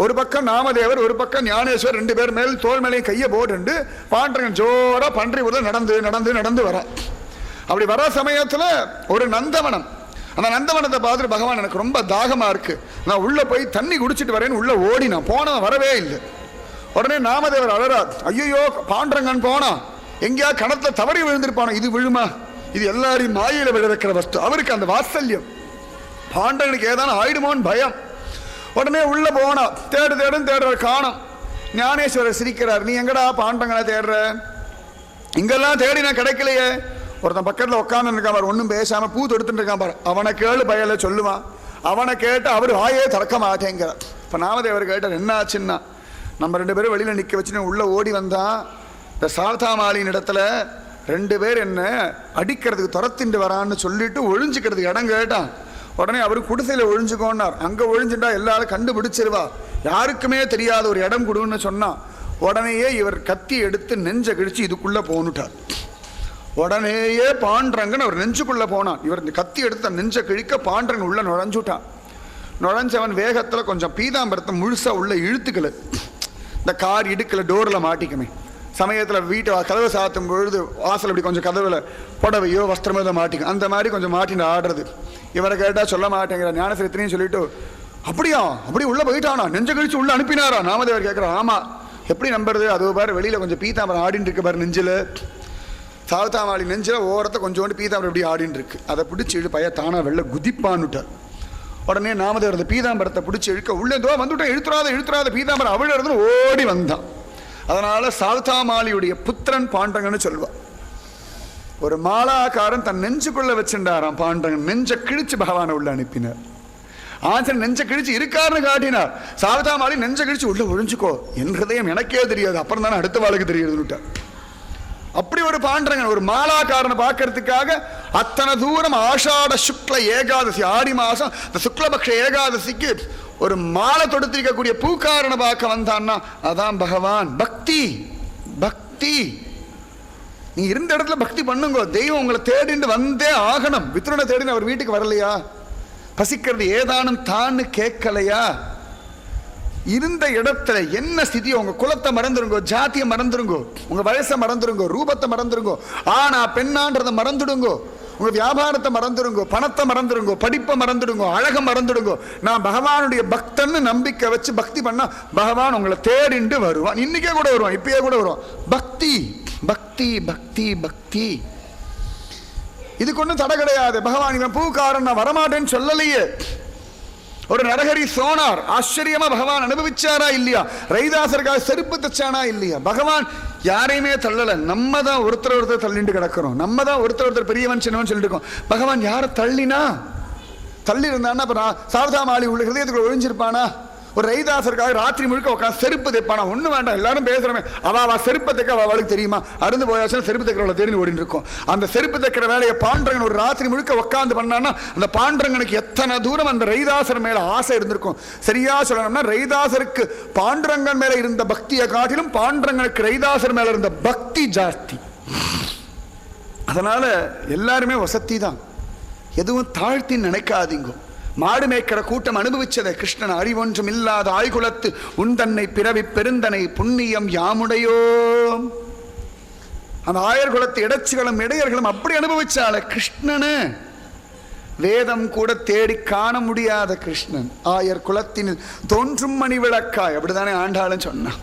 Speaker 1: ஒரு பக்கம் நாமதேவர் ஒரு பக்கம் ஞானேஸ்வர் 2 பேர் மேல் தோல் மேலையும் கையை போட்டு பாண்டரங்கன் ஜோரா பன்றிபுரம் நடந்து வர. அப்படி வர சமயத்துல ஒரு நந்தவனம், அந்த நந்தவனத்தை பார்த்துட்டு பகவான் எனக்கு ரொம்ப தாகமா இருக்கு, நான் உள்ள போய் தண்ணி குடிச்சிட்டு வரேன்னு உள்ள ஓடி நான் போனவன் வரவே இல்லை. உடனே நாமதேவர் அழறார், ஐயோ பாண்டரங்கன் போனா எங்கேயா கணத்துல தவறி விழுந்திருப்பானோ, இது விழுமா, இது எல்லாரையும் மாயில விழ வைக்கிற வஸ்து. அவருக்கு அந்த வாத்சல்யம், பாண்டரனுக்கு ஏதான ஆயிடுமோன்னு பயம். உடனே உள்ள போனா தேடுற காணோம். ஞானேஸ்வரர் சிரிக்கிறார், நீ எங்கடா பாண்டங்களை தேடுற? இங்கெல்லாம் தேடி நான் கிடைக்கலையே. ஒருத்தன் பக்கத்தில் உட்காந்து இருக்கான் பாரு, ஒன்றும் பேசாம பூ தொடுத்துட்டு இருக்கான் பாரு, அவனை கேளு பயல சொல்லுவான். அவனை கேட்டு அவர் வாயே திறக்க மாட்டேங்கிறார். இப்போ நாமதேவர் கேட்டார், என்ன ஆச்சுன்னா, நம்ம 2 பேரும் வெளியில் நிற்க வச்சுன்னு உள்ளே ஓடி வந்தான். இந்த சார்தாமாலின் இடத்துல 2 பேர் என்ன அடிக்கிறதுக்கு துரத்திண்டு வரான்னு சொல்லிட்டு ஒழிஞ்சுக்கிறதுக்கு இடம் கேட்டான். உடனே அவர் குடிசையில் ஒழிஞ்சுக்கோன்னார். அங்கே ஒழிஞ்சுட்டா எல்லாரும் கண்டுபிடிச்சிருவா, யாருக்குமே தெரியாத ஒரு இடம் கொடுன்னு சொன்னான். உடனேயே இவர் கத்தி எடுத்து நெஞ்சை கிழிச்சு இதுக்குள்ளே போனுட்டார். உடனேயே பாண்டரங்கன் அவர் நெஞ்சுக்குள்ளே போனான். இவர் இந்த கத்தி எடுத்து நெஞ்சை கிழிக்க பாண்டரன் உள்ள நுழைஞ்சுட்டான். நுழைஞ்சவன் வேகத்தில் கொஞ்சம் பீதாம்பரத்தை முழுசாக உள்ள இழுத்துக்கல. இந்த கார் இடுக்கல டோரில் மாட்டிக்குமே சமயத்தில் வீட்டை கதவை சாத்தும் பொழுது வாசல் அப்படி கொஞ்சம் கதவுல புடவையோ வஸ்திரமோ தான் மாட்டிக்கும். அந்த மாதிரி கொஞ்சம் மாட்டின்னு ஆடுறது. இவரை கேட்டால் சொல்ல மாட்டேங்கிற. ஞானசரித்தினையும் சொல்லிட்டு, அப்படியா அப்படி உள்ளே போயிட்டானா, நெஞ்ச கழிச்சு உள்ளே அனுப்பினாரா? நாமதேவர் கேட்குறான், ஆமாம். எப்படி நம்புறது? அது பாரு வெளியில் கொஞ்சம் பீதாம்பரம் ஆடின்னு இருக்கு பாரு நெஞ்சில். சாவுதாமாளி நெஞ்சில் ஓரத்தை கொஞ்சோண்டு பீதாம்பரம் எப்படி ஆடின்னு இருக்கு. அதை பிடிச்சி இழு பைய தானா வெளில குதிப்பான்னுட்டார். உடனே நாமதேவர் அந்த பீதாம்பரத்தை பிடிச்சி இழுக்க உள்ளே தோ வந்துவிட்டேன், இழுத்துறாத பீதாம்பரம் அவிழ ஓடி வந்தான். அதனால சாவுதாமாலியுடைய புத்திரன் பாண்டங்கன்னு சொல்லுவா. ஒரு மாலாக்காரன் தன் நெஞ்சுக்குள்ள வச்சுட்டாராம். பாண்டங்கன் நெஞ்ச கிழிச்சு பகவானை உள்ள அனுப்பினார். ஆஞ்சன் நெஞ்ச கிழிச்சு இருக்காருன்னு காட்டினார். சாவுதாமாலி நெஞ்ச கிழிச்சு உள்ள ஒழிஞ்சுக்கோ, என் ஹிருதயம் எனக்கே தெரியாது, அப்புறம் தானே அடுத்த வாழ்க்கை தெரியுதுன்னுட்டார். அப்படி ஒரு பாண்டரங்கன், ஒரு மாலாக்காரனை பார்க்கறதுக்காக அத்தனை தூரம் ஆஷாட சுக்ல ஏகாதசி, ஆடி மாசம் இந்த சுக்லபக்ஷ ஏகாதசிக்கு ஒரு மாலை தொடுத்திருக்கக்கூடிய பூக்காரனை பார்க்க வந்தான்னா அதான் பகவான். பக்தி பக்தி. நீ இருந்த இடத்துல பக்தி பண்ணுங்க, தெய்வம் உங்களை தேடிண்டு வந்தே ஆகணும். வித்ருனை தேடின்னு அவர் வீட்டுக்கு வரலையா? பசிக்கிறது ஏதானும் தான்னு கேட்கலையா? இருந்த இடத்துல என்ன ஸ்திதியோ, உங்க குலத்தை மறந்துருங்கோ, ஜாத்தியை மறந்துருங்கோ, உங்க வயசை மறந்துருங்கோ, ரூபத்தை மறந்துருங்கோ, ஆனா பெண்ணான்றதை மறந்துடுங்கோ, உங்க வியாபாரத்தை மறந்துடுங்கோ, பணத்தை மறந்துடுங்கோ, படிப்பை மறந்துடுங்கோ, அழகை மறந்துடுங்கோ. நான் பகவானுடைய பக்தன்னு நம்பிக்கை வச்சு பக்தி பண்ணா பகவான் உங்களை தேடிண்டு வருவான். இன்னைக்கே கூட வருவான், இப்பயே கூட வருவான். பக்தி பக்தி பக்தி பக்தி. இதுக்கு ஒன்றும் தடை கிடையாது. பகவான் இவன் பூக்காரன் நான் வரமாட்டேன்னு சொல்லலையே. ஒரு நரஹரி சோனார் ஆச்சரியமா பகவான் அனுபவிச்சாரா இல்லையா? ரைதாசருக்காக செருப்பு தச்சானா இல்லையா? பகவான் யாரையுமே தள்ளல. நம்ம தான் ஒருத்தர் தள்ளிட்டு கிடக்கிறோம். நம்ம தான் ஒருத்தர் பெரியவன் சின்னவன் சொல்லிட்டு இருக்கோம். பகவான் யாரை தள்ளினா? தள்ளி இருந்தான்னா அப்ப சாவதாமாலி உள்ள ஹிருதயத்துக்குள்ள ஒழிஞ்சிருப்பானா? ஒரு ரைதாசருக்காக ராத்திரி முழுக்க உட்காந்து செருப்பு தைப்பானா? ஒண்ணு வேண்டாம், எல்லாரும் பேசுறமே அவ செருப்பு தைக்க அவளுக்கு தெரியுமா? அருந்து போயாச்சுன்னா செருப்பு தைக்கிறவளை தெரிஞ்சு ஓடிட்டு இருக்கும். அந்த செருப்பு தைக்கிற வேலையை பாண்டரங்கன் ஒரு ராத்திரி முழுக்க உட்காந்து பண்ணான்னா அந்த பாண்டரங்கனுக்கு எத்தனை தூரம் அந்த ரைதாசர் மேல ஆசை இருந்திருக்கும். சரியா சொல்லணும்னா ரைதாசருக்கு பாண்டரங்கன் மேல இருந்த பக்தியை காட்டிலும் பாண்டரங்கனுக்கு ரைதாசர் மேல இருந்த பக்தி ஜாஸ்தி. அதனால எல்லாருமே வசதி தான், எதுவும் தாழ்த்தி நினைக்காதீங்க. மாடு மேய்க்கிற கூட்டம் அனுபவிச்சதை கிருஷ்ணன் அறிவொன்றும் இல்லாத ஆய்குலத்து உந்தன்னை பிறவி பெருந்தனை புண்ணியம் யாமுடையோ. அந்த ஆயர் குலத்து இடைச்சிகளும் இடையர்களும் அப்படி அனுபவிச்சால கிருஷ்ணனு. வேதம் கூட தேடி காண முடியாத கிருஷ்ணன் ஆயர் குலத்தினில் தோன்றும் மணி விளக்காய். அப்படித்தானே ஆண்டாளும் சொன்னான்.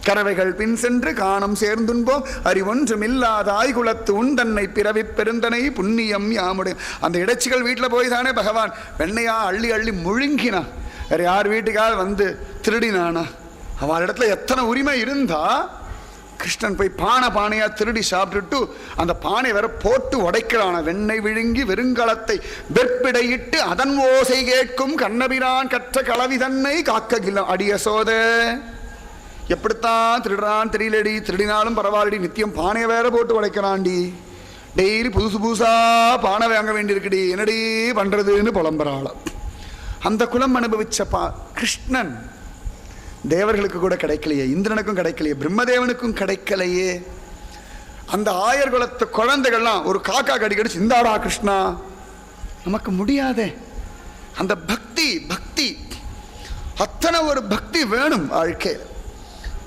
Speaker 1: கறவைகள் பின் சென்று காணம் சேர்ந்துன்போம் அறிவொன்றும் இல்லாத ஆய்குலத்து உந்தன்னை பிறவி பெருந்தனை புண்ணியம் யாமுடைய. அந்த இடைச்சிகள் வீட்டில் போய் தானே பகவான் வெண்ணையா அள்ளி அள்ளி முழுங்கினான். வேற யார் வீட்டுக்காக வந்து திருடினானா? அவள் இடத்துல எத்தனை உரிமை இருந்தா கிருஷ்ணன் போய் பானையா திருடி சாப்பிட்டுட்டு அந்த பானை வேற போட்டு உடைக்கிறான. வெண்ணெய் விழுங்கி வெறுங்கலத்தை வெற்பிடையிட்டு அதன் ஓசை கேட்கும் கண்ணபிரான் கற்ற களவிதன்னை காக்ககிலம் அடிய சோத. எப்படித்தான் திருடுறான் தெரியலடி, திருடினாலும் பரவாயில்லடி, நித்தியம் பானையை வேற போட்டு உடைக்கிறான்டி, டெய்லி புதுசா பானை வாங்க வேண்டியிருக்குடி, என்னடி பண்றதுன்னு புலம்புறாள். அந்த குலம் அனுபவிச்ச கிருஷ்ணன் தேவர்களுக்கு கூட கிடைக்கலையே, இந்திரனுக்கும் கிடைக்கலையே, பிரம்மதேவனுக்கும் கிடைக்கலையே. அந்த ஆயர் குலத்து குழந்தைகள்லாம் ஒரு காக்கா கடிக்கடிச்சு இந்தாடா கிருஷ்ணா, நமக்கு முடியாதே. அந்த பக்தி பக்தி அத்தனை ஒரு பக்தி வேணும் வாழ்க்கை.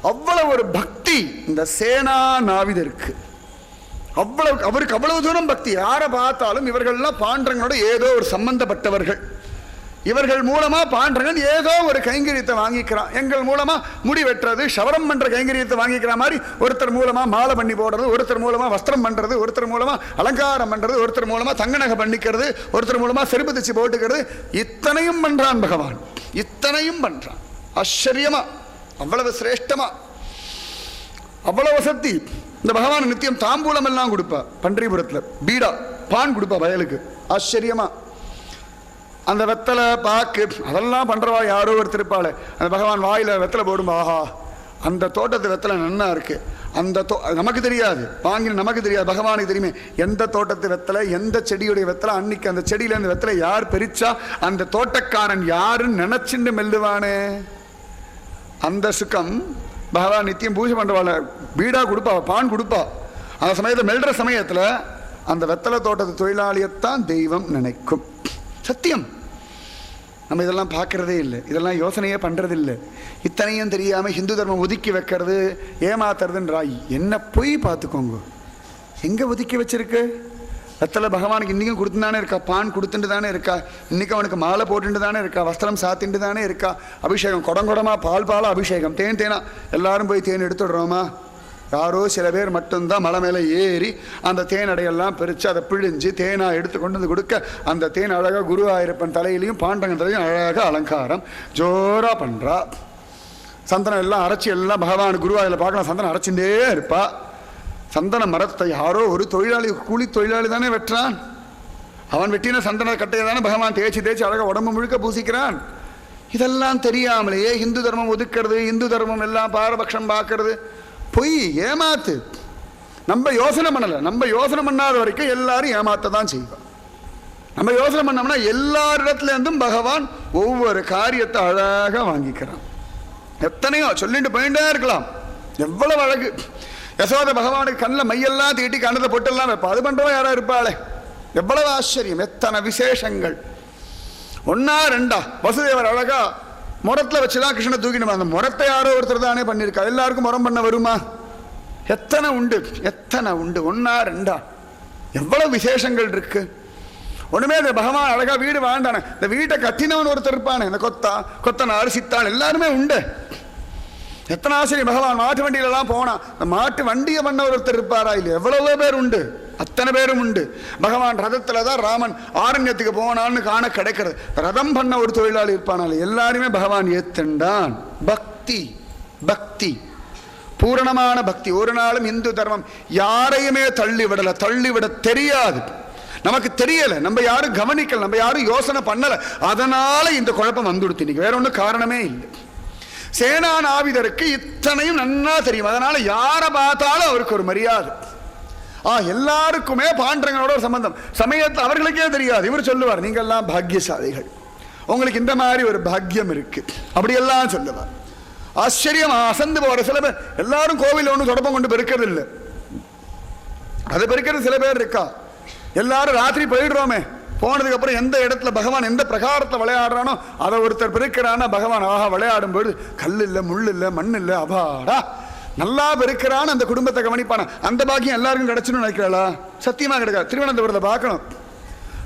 Speaker 1: அவ்வளவு ஒரு பக்தி இந்த சேனா நாவிதருக்கு. அவருக்கு அவ்வளவு தூரம் பக்தி. யாரை பார்த்தாலும் இவர்கள்லாம் பாண்டரங்கனோட ஏதோ ஒரு சம்பந்தப்பட்டவர்கள். இவர்கள் மூலமா பாண்டரங்கன் ஏதோ ஒரு கைங்கரியத்தை வாங்கிக்கிறான். எங்கள் மூலமா முடி வெட்டுறது, சவரம் பண்ற கைங்கரியத்தை வாங்கிக்கிற மாதிரி ஒருத்தர் மூலமா மாலை பண்ணி போடுறது, ஒருத்தர் மூலமா வஸ்திரம் பண்றது, ஒருத்தர் மூலமா அலங்காரம் பண்றது, ஒருத்தர் மூலமா தங்க நகை பண்ணிக்கிறது, ஒருத்தர் மூலமா செருப்பு தச்சு போட்டுக்கிறது, இத்தனையும் பண்றான் பகவான். இத்தனையும் பண்றான் ஆச்சரியமா, அவ்வளவு சிரேஷ்டமா, அவ்வளவு சக்தி. இந்த பகவான் நித்தியம் தாம்பூலம் எல்லாம் கொடுப்பா, பன்றிபுரத்துல பீடா பான் கொடுப்பா வயலுக்கு, ஆச்சரியமா. அந்த வெத்தலை பாக்கு அதெல்லாம் பண்றவா யாரோ ஒரு திருப்பாள அந்த பகவான் வாயில வெத்தலை போடும், ஆஹா அந்த தோட்டத்து வெத்தலை நன்னா இருக்கு, அந்த நமக்கு தெரியாது, வாங்கின நமக்கு தெரியாது, பகவானுக்கு தெரியுமே எந்த தோட்டத்து வெத்தலை, எந்த செடியுடைய வெத்தலை, அன்னைக்கு அந்த செடியில அந்த வெத்தலை யார் பெரிச்சா, அந்த தோட்டக்காரன் யாருன்னு நினைச்சுட்டு மெல்லுவானே, அந்த சுகம் பகவான் நித்தியம் பூஜை பண்றவாள் பீடா கொடுப்பா, பான் கொடுப்பா. அந்த சமயத்தில் மெல்ற சமயத்துல அந்த வெத்தலை தோட்டத்து தொழிலாளியத்தான் தெய்வம் நினைக்கும். சத்தியம். நம்ம இதெல்லாம் பார்க்கறதே இல்லை, இதெல்லாம் யோசனையே பண்றது இல்லை. இத்தனையும் தெரியாம ஹிந்து தர்மம் ஒதுக்கி வைக்கிறது, ஏமாத்துறதுன்றாய் என்ன பொய் பார்த்துக்கோங்க. எங்க ஒதுக்கி வச்சிருக்கு? வெத்தலை பகவானுக்கு இன்னைக்கும் கொடுத்து தானே இருக்கா, பான் கொடுத்துட்டு தானே இருக்கா, இன்னைக்கு அவனுக்கு மாலை போட்டுட்டு தானே இருக்கா, வஸ்திரம் சாத்திட்டு தானே இருக்கா, அபிஷேகம் குடங்குடமா பால் பாலா அபிஷேகம், தேன் தேனா எல்லாரும் போய் தேன் எடுத்துடுறோமா? யாரோ சில பேர் மட்டும்தான் மலை மேலே ஏறி அந்த தேன் அடையெல்லாம் பிரித்து அதை பிழிஞ்சு தேனாக எடுத்து கொண்டு வந்து கொடுக்க, அந்த தேன் அழகாக குருவாயிருப்பன் தலையிலையும் பாண்டங்கன் தலையிலையும் அழகாக அலங்காரம் ஜோராக பண்ணுறா. சந்தனம் எல்லாம் அரைச்சி எல்லாம் பகவான் குருவாயில் பார்க்கலாம், சந்தனம் அரைச்சுட்டே இருப்பா. சந்தன மரத்தை யாரோ ஒரு தொழிலாளி, கூலி தொழிலாளி தானே வெட்டுறான், அவன் வெட்டின சந்தன கட்டையை தானே பகவான் தேய்ச்சி தேய்ச்சி அழகாக உடம்பு முழுக்க பூசிக்கிறான். இதெல்லாம் தெரியாமலேயே இந்து தர்மம் ஒதுக்கிறது, இந்து தர்மம் எல்லாம் பாரபட்சம் பார்க்கறது பொய், ஏமாத்து. நம்ம யோசனை பண்ணல, நம்ம யோசனை பண்ணாத வரைக்கும் எல்லாரும் ஏமாத்த தான் செய்வோம். நம்ம யோசனை பண்ணோம்னா எல்லாரிடத்துல இருந்தும் பகவான் ஒவ்வொரு காரியத்தை அழகாக வாங்கிக்கிறான். எத்தனையோ சொல்லிட்டு போயிட்டே இருக்கலாம், எவ்வளவு அழகு. யசோத பகவானுக்கு கண்ணில் மையெல்லாம் தீட்டி கண்ணத்தை பொட்டெல்லாம் வைப்பா, அது பண்றவன் யாரா இருப்பாளே, எவ்வளவு ஆச்சரியம், எத்தனை விசேஷங்கள். ஒன்னா ரெண்டா வசுதேவர் அழகா முரத்துல வச்சுதான் கிருஷ்ணனை தூக்கிடுமா, அந்த முரத்தை யாரோ ஒருத்தர் தானே பண்ணியிருக்கா, எல்லாருக்கும் முரம் பண்ண வருமா? எத்தனை உண்டு, எத்தனை உண்டு, ஒன்னா ரெண்டா எவ்வளவு விசேஷங்கள் இருக்கு. ஒண்ணுமே இந்த பகவான் அழகா வீடு வாழ்ந்தானே, இந்த வீட்டை கத்தினவன் ஒருத்தர் இருப்பானே, இந்த கொத்தனார் சித்தாள் எல்லாருமே உண்டு. எத்தனை ஆசிரியர் பகவான் மாட்டு வண்டியிலலாம் போனா இந்த மாட்டு வண்டியை பண்ண ஒருத்தர் இருப்பாரா இல்லையா? எவ்வளவோ பேர் உண்டு, அத்தனை பேரும் உண்டு. பகவான் ரதத்துல தான் ராமன் ஆரண்யத்துக்கு போனான்னு காண கிடைக்கிறது. ரதம் பண்ண ஒரு தொழிலாளி இருப்பானால எல்லாருமே பகவான் ஏத்துண்டான். பக்தி, பக்தி, பூரணமான பக்தி. ஒரு நாளும் இந்து தர்மம் யாரையுமே தள்ளிவிடல, தள்ளிவிட தெரியாது. நமக்கு தெரியல, நம்ம யாரும் கவனிக்கல, நம்ம யாரும் யோசனை பண்ணல, அதனால இந்த குழப்பம் வந்துடுத்து. இன்னைக்கு வேற ஒன்றும் காரணமே இல்லை. சேனாநாவிதருக்கு இத்தனையும் நன்னா தெரியும், அதனால யாரை பார்த்தாலும் அவருக்கு ஒரு மரியாதை. எல்லாருக்குமே பாண்டரங்கனோட ஒரு சம்பந்தம். சமயத்தில் அவர்களுக்கே தெரியாது, இவர் சொல்லுவார், நீங்க எல்லாம் பாக்கியசாலிகள், உங்களுக்கு இந்த மாதிரி ஒரு பாக்கியம் இருக்கு, அப்படியெல்லாம் சொல்லுவார். ஆச்சரியம், அசந்து போற சில பேர். எல்லாரும் கோவில் ஒன்றும் தொடப்பம் கொண்டு பெருக்கிறது இல்லை, அது பெருக்கிறது சில பேர் இருக்கா. எல்லாரும் ராத்திரி போயிடுறோமே, போனதுக்கு அப்புறம் எந்த இடத்துல பகவான் எந்த பிரகாரத்தில் விளையாடுறானோ அதை ஒருத்தர் பெருக்கிறானா, பகவான் ஆஹா விளையாடும் போது கல் இல்லை, முள் இல்லை, மண் இல்லை, அபாடா நல்லா பெருக்கிறான்னு அந்த குடும்பத்தை கவனிப்பான. அந்த பாக்கியம் எல்லாருக்கும் கிடைச்சுன்னு நினைக்கிறாளா? சத்தியமா கிடைக்காது. திருவனந்தபுரத்தை பார்க்கணும்,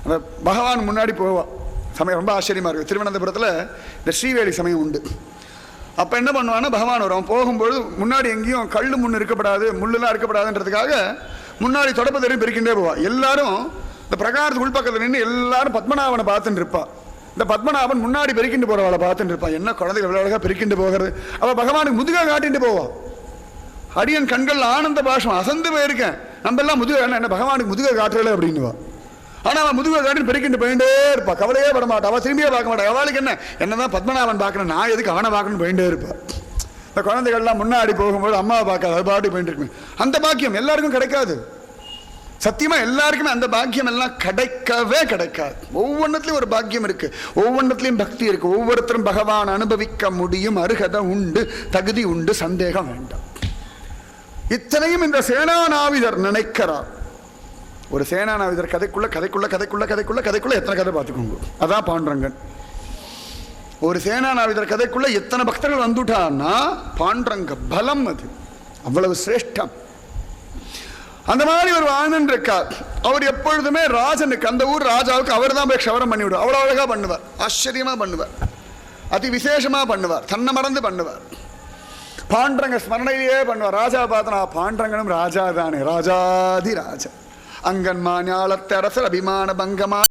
Speaker 1: அந்த பகவான் முன்னாடி போவா சமயம் ரொம்ப ஆச்சரியமா இருக்கு. திருவனந்தபுரத்தில் இந்த ஸ்ரீவேலி சமயம் உண்டு. அப்போ என்ன பண்ணுவான்னா, பகவான் வரும் போகும்பொழுது முன்னாடி எங்கேயும் கல் முன்னு இருக்கப்படாது, முள்ளுலாம் இருக்கப்படாதுன்றதுக்காக முன்னாடி தொடப்ப தெரியும் பெருக்கின்றே போவா. எல்லாரும் இந்த பிரகாரத்துக்கு உள்பக்கத்தில் நின்று எல்லாரும் பத்மநாபனை பார்த்துட்டு இருப்பா. இந்த பத்மநாபன் முன்னாடி பெருக்கிட்டு போறவளை பார்த்துட்டு இருப்பா. என்ன குழந்தைகள் எவ்வளோ அழகா பெருக்கிட்டு போகிறது. அவள் பகவானுக்கு முதுகா காட்டிட்டு போவா. அடியன் கண்கள் ஆனந்த பாஷம் அசந்து போயிருக்கேன். நம்ம எல்லாம் முதுக என்ன பகவானுக்கு முதுகை காட்டுறல அப்படின்னுவா. ஆனால் அவன் முதுகை காட்டின்னு பெருக்கிட்டு போயிட்டே இருப்பா, கவலையே பட மாட்டா. அவள் திரும்பியே பார்க்க மாட்டா. அவளுக்கு என்னதான் பத்மநாபன் பார்க்கணும், நான் எதுக்கு அவனை பார்க்கணும்னு போயிட்டே இருப்பா. இந்த குழந்தைகள்லாம் முன்னாடி போகும்போது அம்மாவை பார்க்காது, அது பாட்டு போயிட்டு இருக்குமே. அந்த பாக்கியம் எல்லாருக்கும் கிடைக்காது. சத்தியமா எல்லாருக்குமே அந்த பாக்கியம் எல்லாம் கிடைக்கவே கிடைக்காது. ஒவ்வொன்றத்துலையும் ஒரு பாக்கியம் இருக்கு, ஒவ்வொன்றத்துலையும் பக்தி இருக்கு. ஒவ்வொருத்தரும் பகவான் அனுபவிக்க முடியும், அருகதை உண்டு, தகுதி உண்டு, சந்தேகம் வேண்டாம். இத்தனையும் இந்த சேனாநாவிதர் நினைக்கிறார். ஒரு சேனாநாவிதர் கதைக்குள்ள கதைக்குள்ள கதைக்குள்ள கதைக்குள்ள கதைக்குள்ள எத்தனை கதை பார்த்துக்கோங்க. அதான் பாண்டரங்கன். ஒரு சேனாநாவிதர் கதைக்குள்ள எத்தனை பக்தர்கள் வந்துட்டான்னா பாண்டரங்க பலம், அது அவ்வளவு சிரேஷ்டம். அந்த மாதிரி ஒரு ஆனந்த் இருக்கார். அவர் எப்பொழுதுமே ராஜனுக்கு, அந்த ஊர் ராஜாவுக்கு அவர் தான் போய் க்ஷவரம் பண்ணி விடுவார். அவ்வளோ அழகா பண்ணுவார், ஆச்சரியமா பண்ணுவார், அதி விசேஷமா பண்ணுவார், தன்னை மறந்து பண்ணுவார். பாண்டரங்க ஸ்மரணையிலேயே பண்ணுவார். ராஜா பார்த்தனா பாண்டரங்கனும் ராஜா தானே, ராஜாதி ராஜா, அங்கன்மா ஞாலத்தரசர் அபிமான பங்கமா